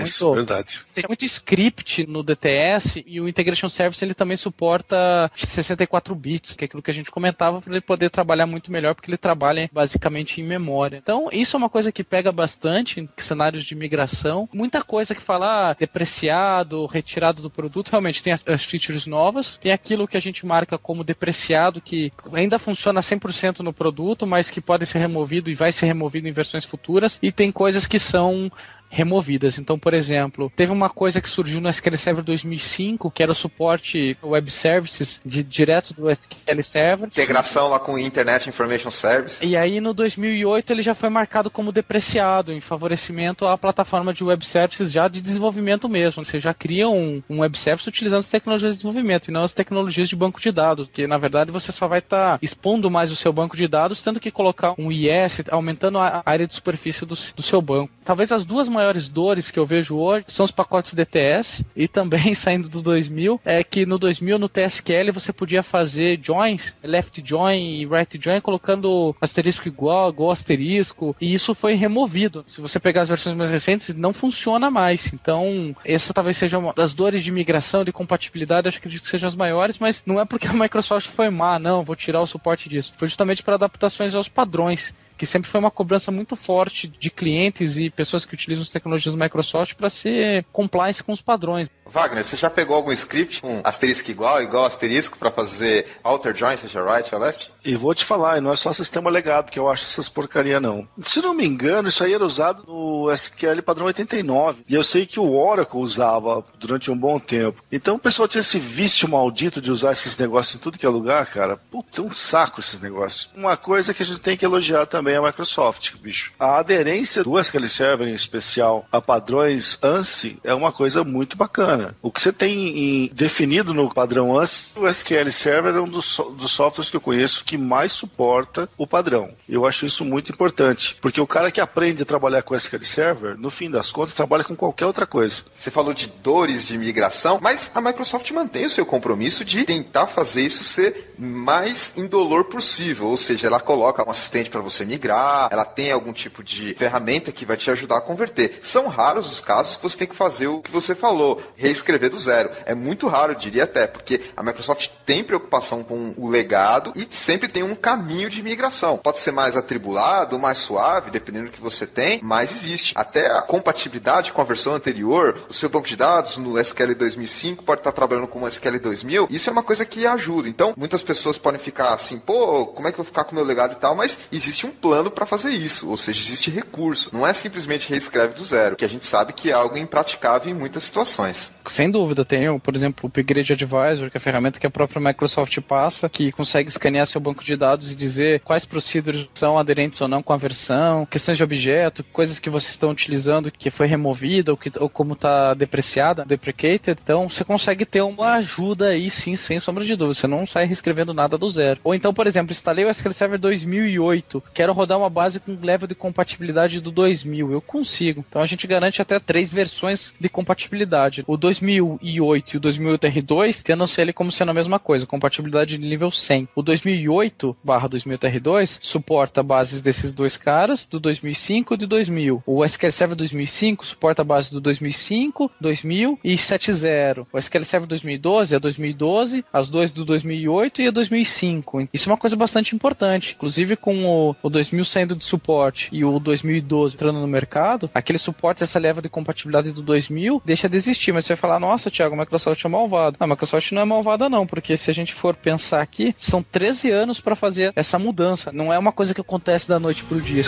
S4: muito script no DTS, e o Integration Service ele também suporta 64 bits, que é aquilo que a gente comentava, para ele poder trabalhar muito melhor, porque ele trabalha basicamente em memória. Então isso é uma coisa que pega bastante em cenários de migração. Muita coisa que fala depreciado, retirado do produto, realmente tem as features novas, tem aquilo que a gente marca como depreciado, que ainda funciona 100% no produto, mas que pode ser removido e vai ser removido em versões futuras, e tem coisas que são removidas. Então, por exemplo, teve uma coisa que surgiu no SQL Server 2005, que era o suporte Web Services direto do SQL Server.
S2: Integração lá com o Internet Information Service.
S4: E aí, no 2008, ele já foi marcado como depreciado, em favorecimento à plataforma de Web Services já de desenvolvimento mesmo. Você já cria um Web Service utilizando as tecnologias de desenvolvimento e não as tecnologias de banco de dados, porque, na verdade, você só vai estar expondo mais o seu banco de dados, tendo que colocar um IS, aumentando a área de superfície do seu banco. Talvez as duas maiores dores que eu vejo hoje são os pacotes DTS, e também saindo do 2000, é que no 2000 no TSQL você podia fazer joins, left join e right join, colocando asterisco igual asterisco, e isso foi removido. Se você pegar as versões mais recentes, não funciona mais. Então essa talvez seja uma das dores de migração, de compatibilidade, acho que sejam as maiores, mas não é porque a Microsoft foi má, não, vou tirar o suporte disso. Foi justamente para adaptações aos padrões, que sempre foi uma cobrança muito forte de clientes e pessoas que utilizam as tecnologias da Microsoft para ser compliance com os padrões.
S2: Wagner, você já pegou algum script com asterisco igual asterisco para fazer alter join, seja right ou left?
S3: E vou te falar, não é só sistema legado que eu acho essas porcaria não. Se não me engano, isso aí era usado no SQL padrão 89. E eu sei que o Oracle usava durante um bom tempo. Então o pessoal tinha esse vício maldito de usar esses negócios em tudo que é lugar, cara. Puta, é um saco esses negócios. Uma coisa que a gente tem que elogiar também é a Microsoft, bicho. A aderência do SQL Server em especial a padrões ANSI é uma coisa muito bacana. O que você tem definido no padrão ANSI, o SQL Server é um dos softwares que eu conheço que mais suporta o padrão. Eu acho isso muito importante, porque o cara que aprende a trabalhar com SQL Server, no fim das contas, trabalha com qualquer outra coisa.
S2: Você falou de dores de migração, mas a Microsoft mantém o seu compromisso de tentar fazer isso ser mais indolor possível, ou seja, ela coloca um assistente para você migrar, ela tem algum tipo de ferramenta que vai te ajudar a converter. São raros os casos que você tem que fazer o que você falou, reescrever do zero. É muito raro, eu diria até, porque a Microsoft tem preocupação com o legado e sempre tem um caminho de migração. Pode ser mais atribulado, mais suave, dependendo do que você tem, mas existe. Até a compatibilidade com a versão anterior, o seu banco de dados no SQL 2005 pode estar trabalhando com o SQL 2000, isso é uma coisa que ajuda. Então, muitas pessoas podem ficar assim, pô, como é que eu vou ficar com o meu legado e tal, mas existe um plano para fazer isso, ou seja, existe recurso. Não é simplesmente reescreve do zero, que a gente sabe que é algo impraticável em muitas situações.
S4: Sem dúvida, tem, por exemplo, o Upgrade Advisor, que é a ferramenta que a própria Microsoft passa, que consegue escanear seu banco de dados e dizer quais procedures são aderentes ou não com a versão, questões de objeto, coisas que vocês estão utilizando que foi removida ou como está depreciada, deprecated. Então, você consegue ter uma ajuda aí, sim, sem sombra de dúvida. Você não sai reescrevendo nada do zero. Ou então, por exemplo, instalei o SQL Server 2008, quero rodar uma base com level de compatibilidade do 2000. Eu consigo. Então, a gente garante até 3 versões de compatibilidade. O 2008 e o 2008 R2 tendo-se ele como sendo a mesma coisa, compatibilidade de nível 100. O 2008/2008 R2 suporta bases desses dois caras, do 2005 e do 2000. O SQL Server 2005 suporta a base do 2005, 2000 e 7.0. O SQL Server 2012 é 2012, as duas do 2008 e a 2005. Isso é uma coisa bastante importante. Inclusive com o 2000 saindo de suporte e o 2012 entrando no mercado, aquele suporte, essa leva de compatibilidade do 2000 deixa de existir. Mas você vai falar, nossa, Thiago, a Microsoft é malvada. A Microsoft não é malvada não, porque se a gente for pensar aqui, são 13 anos para fazer essa mudança. Não é uma coisa que acontece da noite pro dia.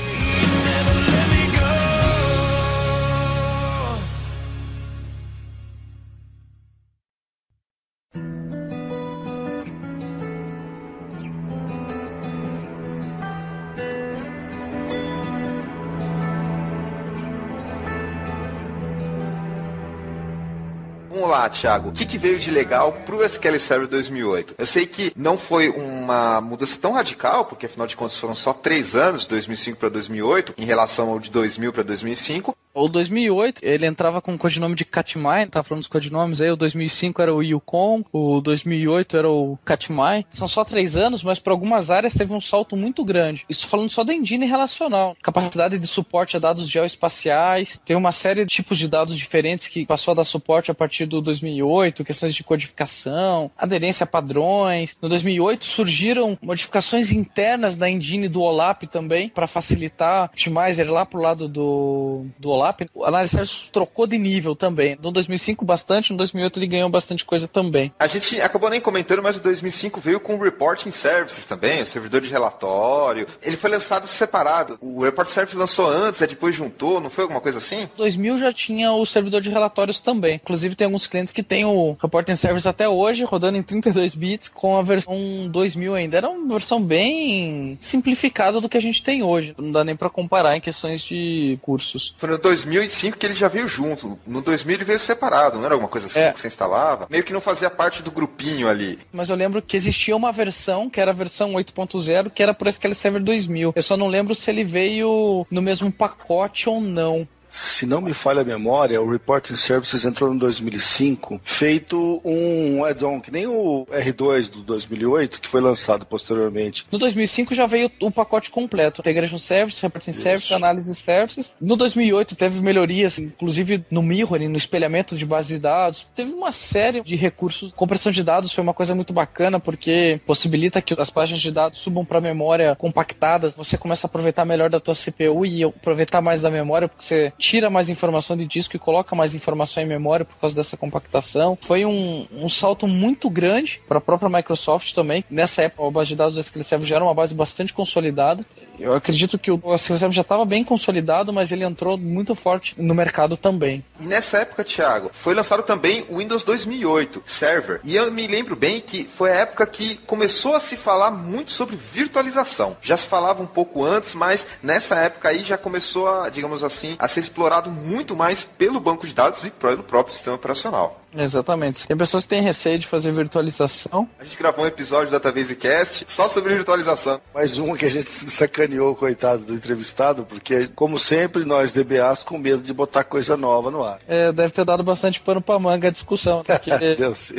S2: Vamos lá, Thiago. O que veio de legal pro SQL Server 2008? Eu sei que não foi uma mudança tão radical, porque afinal de contas foram só 3 anos, de 2005 para 2008, em relação ao de 2000 para 2005.
S4: O 2008, ele entrava com o codinome de Katmai, tá falando dos codinomes aí, o 2005 era o Yukon, o 2008 era o Katmai. São só 3 anos, mas para algumas áreas teve um salto muito grande. Isso falando só da engine relacional. Capacidade de suporte a dados geoespaciais, tem uma série de tipos de dados diferentes que passou a dar suporte a partir do 2008, questões de codificação, aderência a padrões. No 2008 surgiram modificações internas da engine do OLAP também, para facilitar o optimizer lá pro lado do OLAP. O Analysis Service trocou de nível também. No 2005 bastante, no 2008 ele ganhou bastante coisa também.
S2: A gente acabou nem comentando, mas o 2005 veio com o Reporting Services também, o servidor de relatório. Ele foi lançado separado. O Reporting Service lançou antes, depois juntou, não foi alguma coisa assim?
S4: 2000 já tinha o servidor de relatórios também. Inclusive tem alguns clientes que têm o Reporting Service até hoje, rodando em 32 bits com a versão 2000 ainda. Era uma versão bem simplificada do que a gente tem hoje. Não dá nem pra comparar em questões de cursos.
S2: Foi no 2005 que ele já veio junto. No 2000 ele veio separado, não era alguma coisa assim que você instalava? Meio que não fazia parte do grupinho ali.
S4: Mas eu lembro que existia uma versão, que era a versão 8.0, que era por SQL Server 2000. Eu só não lembro se ele veio no mesmo pacote ou não.
S3: Se não me falha a memória, o Reporting Services entrou em 2005, feito um add-on, que nem o R2 do 2008, que foi lançado posteriormente.
S4: No 2005 já veio o pacote completo. Integration Service, Reporting Service, Analysis Services. No 2008 teve melhorias, inclusive no mirroring, no espelhamento de base de dados. Teve uma série de recursos. Compressão de dados foi uma coisa muito bacana, porque possibilita que as páginas de dados subam para a memória compactadas. Você começa a aproveitar melhor da tua CPU e aproveitar mais da memória, porque você tira mais informação de disco e coloca mais informação em memória por causa dessa compactação. Foi um salto muito grande para a própria Microsoft também. Nessa época, a base de dados do SQL Server já era uma base bastante consolidada. Eu acredito que o SQL Server já estava bem consolidado, mas ele entrou muito forte no mercado também.
S2: E nessa época, Thiago, foi lançado também o Windows 2008 Server. E eu me lembro bem que foi a época que começou a se falar muito sobre virtualização. Já se falava um pouco antes, mas nessa época aí já começou a, digamos assim, a ser explorado muito mais pelo banco de dados e pelo próprio sistema operacional.
S4: Exatamente. Tem pessoas que têm receio de fazer virtualização.
S2: A gente gravou um episódio do Database Cast só sobre virtualização.
S3: Mais uma que a gente sacaneou, coitado do entrevistado, porque, como sempre, nós DBAs com medo de botar coisa nova no ar.
S4: Deve ter dado bastante pano pra manga a discussão. Porque,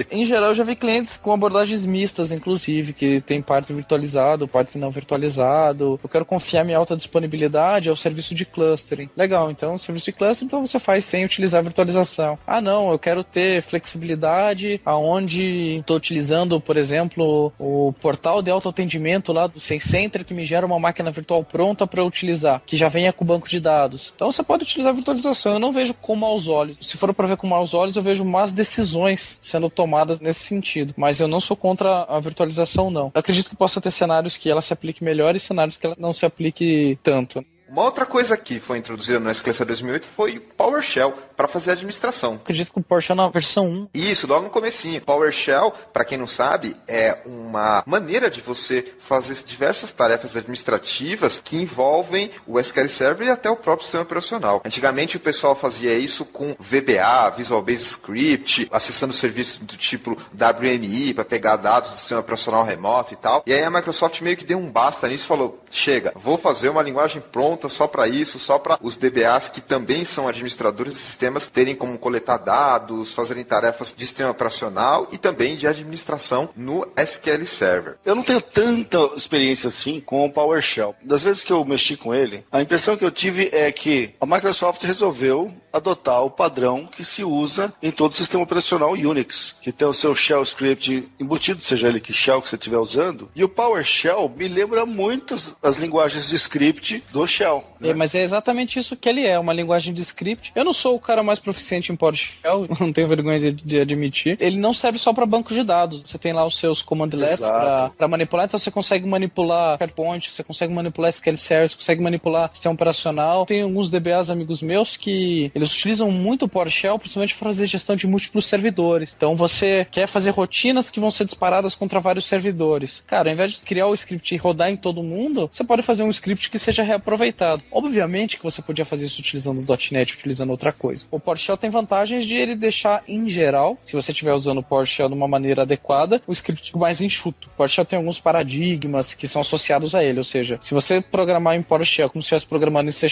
S4: em geral, eu já vi clientes com abordagens mistas, inclusive, que tem parte virtualizado, parte não virtualizado. Eu quero confiar minha alta disponibilidade ao serviço de clustering. Legal, então, o serviço de clustering, então você faz sem utilizar virtualização. Ah, não, eu quero ter flexibilidade aonde estou utilizando, por exemplo, o portal de autoatendimento lá do SenseCenter que me gera uma máquina virtual pronta para utilizar, que já venha com o banco de dados. Então você pode utilizar a virtualização. Eu não vejo com maus olhos. Se for para ver com maus olhos, eu vejo más decisões sendo tomadas nesse sentido. Mas eu não sou contra a virtualização, não. Eu acredito que possa ter cenários que ela se aplique melhor e cenários que ela não se aplique tanto.
S2: Uma outra coisa que foi introduzida no SQL Server 2008 foi o PowerShell para fazer a administração.
S4: Acredito que o PowerShell na versão 1.
S2: Isso, logo no comecinho. PowerShell, para quem não sabe, é uma maneira de você fazer diversas tarefas administrativas que envolvem o SQL Server e até o próprio sistema operacional. Antigamente o pessoal fazia isso com VBA, Visual Basic Script, acessando serviços do tipo WMI para pegar dados do sistema operacional remoto e tal. E aí a Microsoft meio que deu um basta nisso e falou, chega, vou fazer uma linguagem pronta só para isso, só para os DBAs que também são administradores de sistemas terem como coletar dados, fazerem tarefas de sistema operacional e também de administração no SQL Server.
S3: Eu não tenho tanta experiência assim com o PowerShell. Das vezes que eu mexi com ele, a impressão que eu tive é que a Microsoft resolveu adotar o padrão que se usa em todo o sistema operacional Unix, que tem o seu shell script embutido, seja ele que shell que você estiver usando. E o PowerShell me lembra muito as linguagens de script do shell. Né?
S4: Mas é exatamente isso que ele é, uma linguagem de script. Eu não sou o cara mais proficiente em PowerShell, não tenho vergonha de admitir. Ele não serve só para bancos de dados. Você tem lá os seus command lets para manipular, então você consegue manipular SharePoint, você consegue manipular SQL Server, você consegue manipular sistema operacional. Tem alguns DBAs amigos meus que eles eles utilizam muito o PowerShell, principalmente para fazer gestão de múltiplos servidores. Então você quer fazer rotinas que vão ser disparadas contra vários servidores. Cara, ao invés de criar o script e rodar em todo mundo, você pode fazer um script que seja reaproveitado. Obviamente que você podia fazer isso utilizando o .NET, utilizando outra coisa. O PowerShell tem vantagens de ele deixar, em geral, se você estiver usando o PowerShell de uma maneira adequada, o script mais enxuto. O PowerShell tem alguns paradigmas que são associados a ele, ou seja, se você programar em PowerShell como se estivesse programando em C#,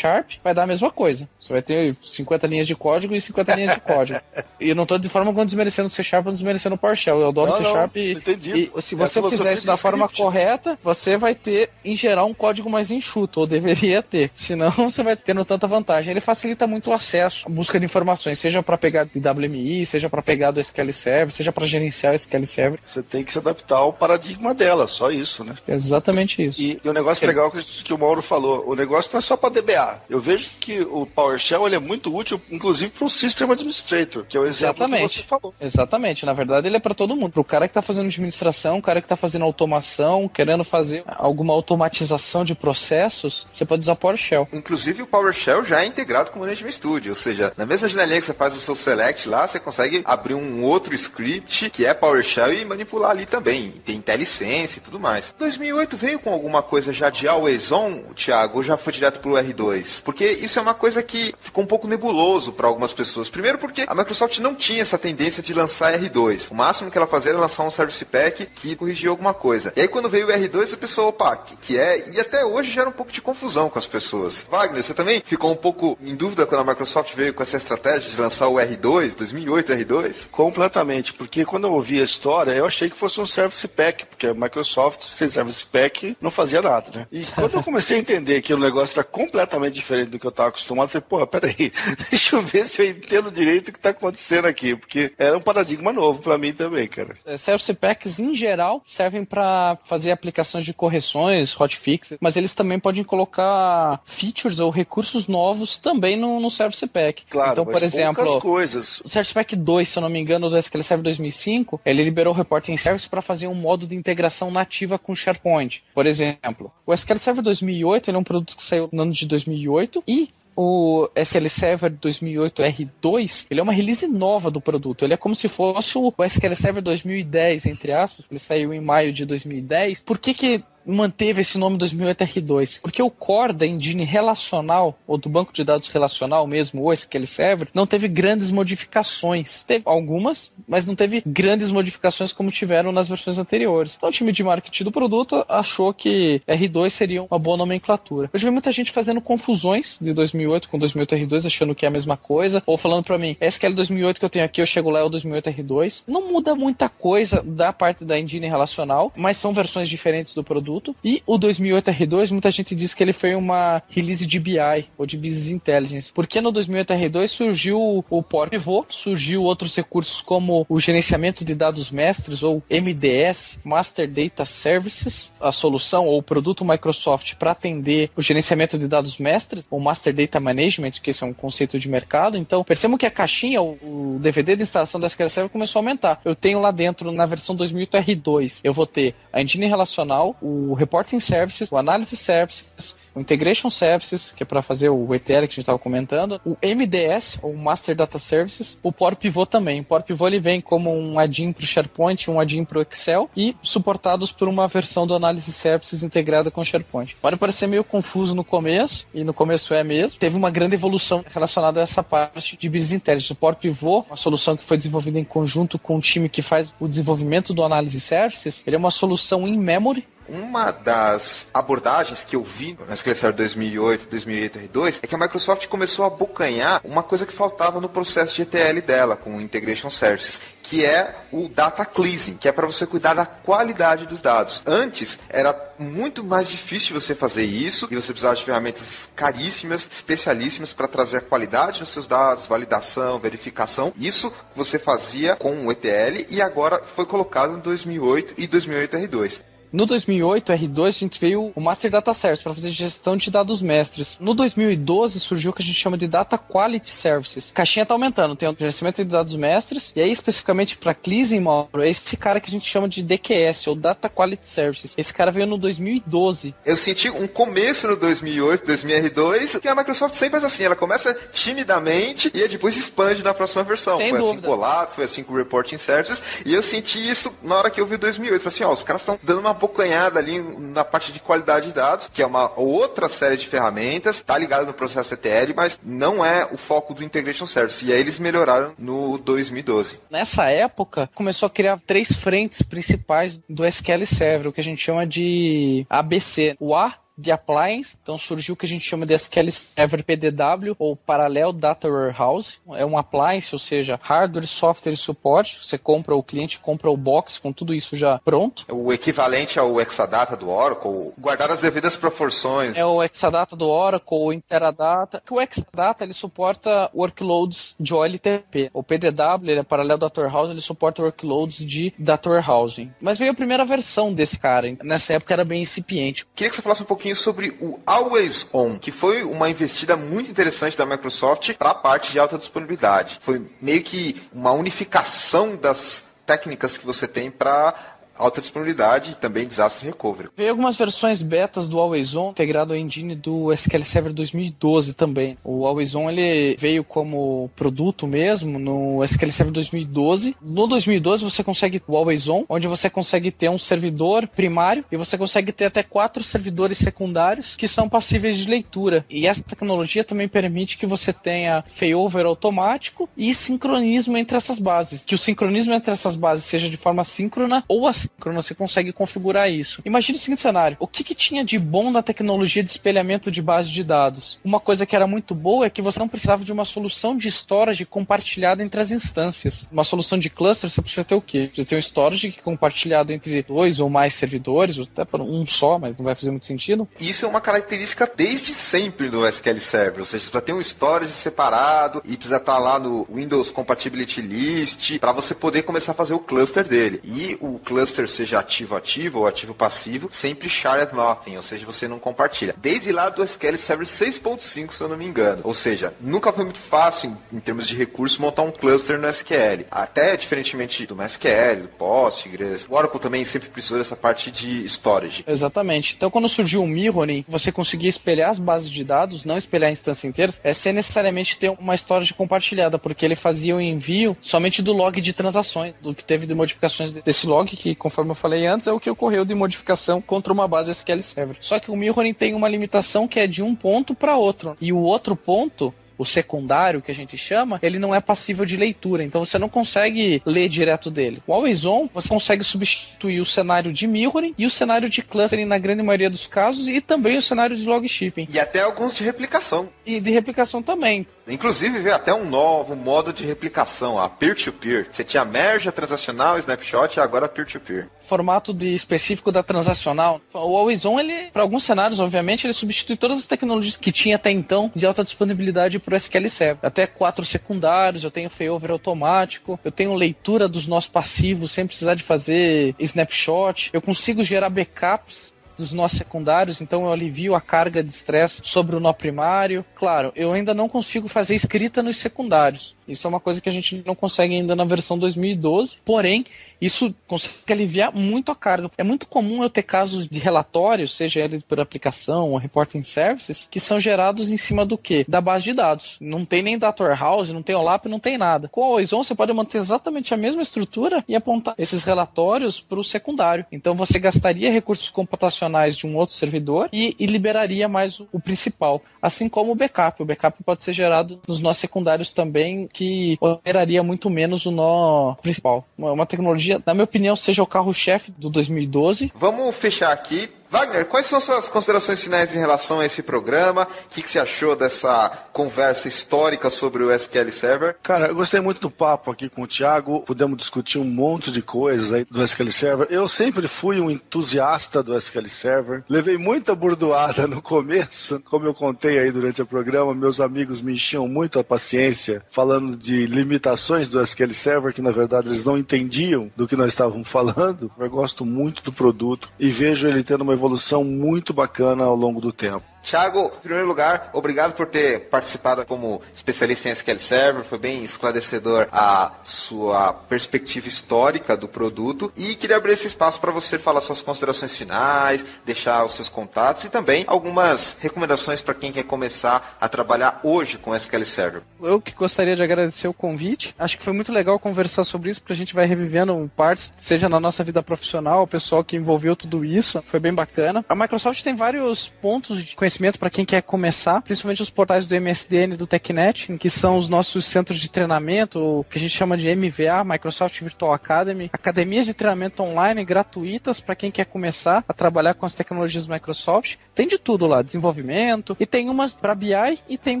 S4: vai dar a mesma coisa. Você vai ter 50 linhas de código e 50 linhas de código. E eu não estou de forma alguma desmerecendo o C# ou desmerecendo o PowerShell. Eu adoro C# e se você fizer isso da forma correta, você vai ter, em geral, um código mais enxuto, ou deveria ter. Senão, você vai tendo tanta vantagem. Ele facilita muito o acesso, a busca de informações, seja para pegar de WMI, seja para pegar do SQL Server, seja para gerenciar o SQL Server.
S3: Você tem que se adaptar ao paradigma dela, só isso, né?
S4: É exatamente isso.
S3: E o negócio legal que o Mauro falou, o negócio não é só para DBA. Eu vejo que o PowerShell ele é muito útil, inclusive para o System Administrator, que é o exemplo que você falou.
S4: Exatamente. Na verdade, ele é para todo mundo. Para o cara que está fazendo administração, o cara que está fazendo automação, querendo fazer alguma automatização de processos, você pode usar PowerShell.
S2: Inclusive, o PowerShell já é integrado com o Management Studio, ou seja, na mesma janelinha que você faz o seu select lá, você consegue abrir um outro script que é PowerShell e manipular ali também. Tem IntelliSense e tudo mais. 2008 veio com alguma coisa já de Always On, Thiago, ou já foi direto pro R2? Porque isso é uma coisa que ficou um pouco nebuloso para algumas pessoas. Primeiro porque a Microsoft não tinha essa tendência de lançar R2. O máximo que ela fazia era lançar um Service Pack que corrigia alguma coisa. E aí quando veio o R2, a pessoa, opa, que é? E até hoje gera um pouco de confusão com as pessoas. Wagner, você também ficou um pouco em dúvida quando a Microsoft veio com essa estratégia de lançar o R2, 2008 R2?
S3: Completamente, porque quando eu ouvi a história, eu achei que fosse um Service Pack, porque a Microsoft, sem Service Pack, não fazia nada, né? E quando eu comecei a entender que o negócio era completamente diferente do que eu estava acostumado, eu falei, porra, peraí, deixa eu ver se eu entendo direito o que está acontecendo aqui, porque era um paradigma novo para mim também, cara.
S4: Service Packs, em geral, servem para fazer aplicações de correções, hotfixes, mas eles também podem colocar features ou recursos novos também no Service Pack.
S3: Claro,
S4: então, por exemplo,
S3: coisas.
S4: O Service Pack 2, se eu não me engano, do SQL Server 2005, ele liberou o Reporting Service para fazer um modo de integração nativa com o SharePoint. Por exemplo, o SQL Server 2008 ele é um produto que saiu no ano de 2008 e o SQL Server 2008 R2, ele é uma release nova do produto. Ele é como se fosse o SQL Server 2010, entre aspas. Ele saiu em maio de 2010. Por que manteve esse nome 2008 R2? Porque o core da engine relacional, ou do banco de dados relacional mesmo, o SQL Server, não teve grandes modificações. Teve algumas, mas não teve grandes modificações como tiveram nas versões anteriores. Então o time de marketing do produto achou que R2 seria uma boa nomenclatura. Eu já vi muita gente fazendo confusões de 2008 com 2008 R2, achando que é a mesma coisa, ou falando pra mim, SQL 2008 que eu tenho aqui, eu chego lá, é o 2008 R2. Não muda muita coisa da parte da engine relacional, mas são versões diferentes do produto. E o 2008 R2, muita gente diz que ele foi uma release de BI, ou de Business Intelligence, porque no 2008 R2 surgiu o Power Pivot, surgiu outros recursos como o gerenciamento de dados mestres, ou MDS, Master Data Services, a solução ou o produto Microsoft para atender o gerenciamento de dados mestres, ou Master Data Management, que esse é um conceito de mercado. Então, percebam que a caixinha, o DVD de instalação do SQL Server começou a aumentar. Eu tenho lá dentro, na versão 2008 R2, eu vou ter a engine relacional, o Reporting Services, o Analysis Services, o Integration Services, que é para fazer o ETL que a gente estava comentando, o MDS, ou Master Data Services, o Power Pivot também. O Power Pivot ele vem como um add-in para o SharePoint, um add-in para o Excel e suportados por uma versão do Analysis Services integrada com o SharePoint. Pode parecer meio confuso no começo, e no começo é mesmo. Teve uma grande evolução relacionada a essa parte de Business Intelligence. O Power Pivot, uma solução que foi desenvolvida em conjunto com o time que faz o desenvolvimento do Analysis Services, ele é uma solução in memory.
S2: Uma das abordagens que eu vi no SQL Server 2008, 2008 R2 é que a Microsoft começou a abocanhar uma coisa que faltava no processo de ETL dela com o Integration Services, que é o Data Cleansing, que é para você cuidar da qualidade dos dados. Antes, era muito mais difícil você fazer isso, e você precisava de ferramentas caríssimas, especialíssimas, para trazer a qualidade dos seus dados, validação, verificação. Isso você fazia com o ETL, e agora foi colocado em 2008 e 2008 R2.
S4: No 2008, R2, a gente veio o Master Data Service para fazer gestão de dados mestres. No 2012 surgiu o que a gente chama de Data Quality Services. A caixinha tá aumentando, tem o gerenciamento de dados mestres, e aí especificamente para cleansing, Mauro, é esse cara que a gente chama de DQS, ou Data Quality Services. Esse cara veio no 2012.
S2: Eu senti um começo no 2008, 2002, que a Microsoft sempre faz assim, ela começa timidamente e depois expande na próxima versão.
S4: Sem
S2: foi
S4: dúvida.
S2: Assim com o Olap, foi assim com o Reporting Services, e eu senti isso na hora que eu vi o 2008. Falei assim, os caras estão dando uma bocanhada ali na parte de qualidade de dados, que é uma outra série de ferramentas, tá ligado no processo ETL, mas não é o foco do Integration Service. E aí eles melhoraram no 2012.
S4: Nessa época, começou a criar 3 frentes principais do SQL Server, o que a gente chama de ABC. O A, de appliance, então surgiu o que a gente chama de SQL Server PDW, ou Parallel Data Warehouse. É um appliance, ou seja, hardware, software e suporte. Você compra, o cliente compra o box com tudo isso já pronto.
S2: O equivalente ao Exadata do Oracle, guardar as devidas proporções.
S4: É o Exadata do Oracle, o Interadata. O Exadata, ele suporta workloads de OLTP. O PDW, ele é Parallel Data Warehouse, ele suporta workloads de Data Warehousing. Mas veio a primeira versão desse cara. Nessa época era bem incipiente.
S2: Queria que você falasse um pouquinho sobre o Always On, que foi uma investida muito interessante da Microsoft para a parte de alta disponibilidade. Foi meio que uma unificação das técnicas que você tem para alta disponibilidade e também disaster recovery.
S4: Veio algumas versões betas do Always On, integrado ao engine do SQL Server 2012 também. O Always On, ele veio como produto mesmo no SQL Server 2012. No 2012 você consegue o Always On, onde você consegue ter um servidor primário e você consegue ter até 4 servidores secundários que são passíveis de leitura. E essa tecnologia também permite que você tenha failover automático e sincronismo entre essas bases. Que o sincronismo entre essas bases seja de forma síncrona ou assíncrona. Você consegue configurar isso. Imagina o seguinte cenário. O que tinha de bom na tecnologia de espelhamento de base de dados? Uma coisa que era muito boa é que você não precisava de uma solução de storage compartilhada entre as instâncias. Uma solução de cluster, você precisa ter o quê? Você tem um storage compartilhado entre 2 ou mais servidores, ou até por um só, mas não vai fazer muito sentido.
S2: Isso é uma característica desde sempre do SQL Server. Ou seja, você precisa ter um storage separado e precisa estar lá no Windows Compatibility List para você poder começar a fazer o cluster dele. E o cluster, seja ativo-ativo ou ativo-passivo, sempre shared nothing, ou seja, você não compartilha. Desde lá do SQL Server 6.5, se eu não me engano. Ou seja, nunca foi muito fácil, em termos de recursos, montar um cluster no SQL. Até diferentemente do MySQL, do Postgres. O Oracle também sempre precisou dessa parte de storage.
S4: Exatamente. Então, quando surgiu o mirroring, você conseguia espelhar as bases de dados, não espelhar a instância inteira, sem necessariamente ter uma storage compartilhada, porque ele fazia o envio somente do log de transações, do que teve de modificações desse log, que conforme eu falei antes, é o que ocorreu de modificação contra uma base SQL Server. Só que o mirroring tem uma limitação que é de um ponto para outro. E o outro ponto, o secundário, que a gente chama, ele não é passível de leitura, então você não consegue ler direto dele. O Always On, você consegue substituir o cenário de mirroring e o cenário de clustering na grande maioria dos casos, e também o cenário de log shipping.
S2: E até alguns de replicação.
S4: E de replicação também.
S2: Inclusive veio até um novo modo de replicação, a peer-to-peer. Você tinha merge, a transacional, snapshot e agora peer-to-peer.
S4: Formato específico da transacional. O Always On, ele, para alguns cenários, obviamente, ele substitui todas as tecnologias que tinha até então de alta disponibilidade para o SQL Server. Até 4 secundários, eu tenho failover automático, eu tenho leitura dos nossos passivos sem precisar de fazer snapshot, eu consigo gerar backups dos nós secundários, então eu alivio a carga de estresse sobre o nó primário. Claro, eu ainda não consigo fazer escrita nos secundários. Isso é uma coisa que a gente não consegue ainda na versão 2012, porém, isso consegue aliviar muito a carga. É muito comum eu ter casos de relatórios, seja ele por aplicação ou reporting services, que são gerados em cima do quê? Da base de dados. Não tem nem data warehouse, não tem OLAP, não tem nada. Com o Always On, você pode manter exatamente a mesma estrutura e apontar esses relatórios para o secundário. Então você gastaria recursos computacionais de um outro servidor e liberaria mais o principal. Assim como o backup. O backup pode ser gerado nos nós secundários também, que operaria muito menos o nó principal. Uma tecnologia, na minha opinião, seja o carro-chefe do 2012.
S2: Vamos fechar aqui Wagner, quais são suas considerações finais em relação a esse programa? O que você achou dessa conversa histórica sobre o SQL Server?
S3: Cara, eu gostei muito do papo aqui com o Thiago. Pudemos discutir um monte de coisas aí do SQL Server. Eu sempre fui um entusiasta do SQL Server. Levei muita burdoada no começo. Como eu contei aí durante o programa, meus amigos me enchiam muito a paciência falando de limitações do SQL Server, que na verdade eles não entendiam do que nós estávamos falando. Eu gosto muito do produto e vejo ele tendo uma evolução muito bacana ao longo do tempo.
S2: Thiago, em primeiro lugar, obrigado por ter participado como especialista em SQL Server, foi bem esclarecedor a sua perspectiva histórica do produto e queria abrir esse espaço para você falar suas considerações finais, deixar os seus contatos e também algumas recomendações para quem quer começar a trabalhar hoje com SQL Server.
S4: Eu que gostaria de agradecer o convite, acho que foi muito legal conversar sobre isso, porque a gente vai revivendo partes, seja na nossa vida profissional, o pessoal que envolveu tudo isso, foi bem bacana. A Microsoft tem vários pontos de conhecimento para quem quer começar, principalmente os portais do MSDN e do TechNet, que são os nossos centros de treinamento, que a gente chama de MVA, Microsoft Virtual Academy, academias de treinamento online gratuitas para quem quer começar a trabalhar com as tecnologias Microsoft. Tem de tudo lá, desenvolvimento, e tem umas para BI e tem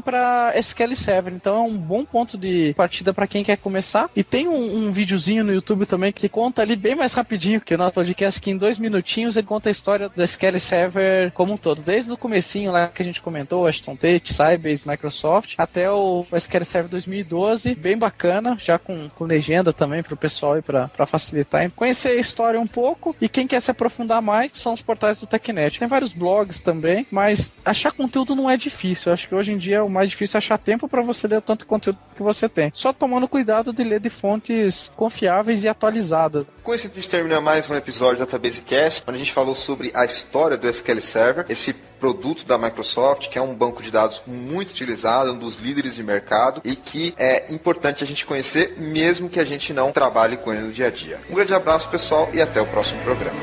S4: para SQL Server, então é um bom ponto de partida para quem quer começar. E tem um videozinho no YouTube também que conta ali bem mais rapidinho que o nosso podcast, que em 2 minutinhos ele conta a história do SQL Server como um todo, desde o comecinho lá que a gente comentou, Ashton Tate, Sybase, Microsoft, até o SQL Server 2012, bem bacana, já com legenda também para o pessoal e para facilitar. Conhecer a história um pouco, e quem quer se aprofundar mais são os portais do TechNet. Tem vários blogs também, mas achar conteúdo não é difícil. Eu acho que hoje em dia o mais difícil é achar tempo para você ler tanto conteúdo que você tem. Só tomando cuidado de ler de fontes confiáveis e atualizadas.
S2: Com isso a gente termina mais um episódio da Database Cast, onde a gente falou sobre a história do SQL Server, esse produto da Microsoft, que é um banco de dados muito utilizado, um dos líderes de mercado e que é importante a gente conhecer, mesmo que a gente não trabalhe com ele no dia a dia. Um grande abraço, pessoal, e até o próximo programa.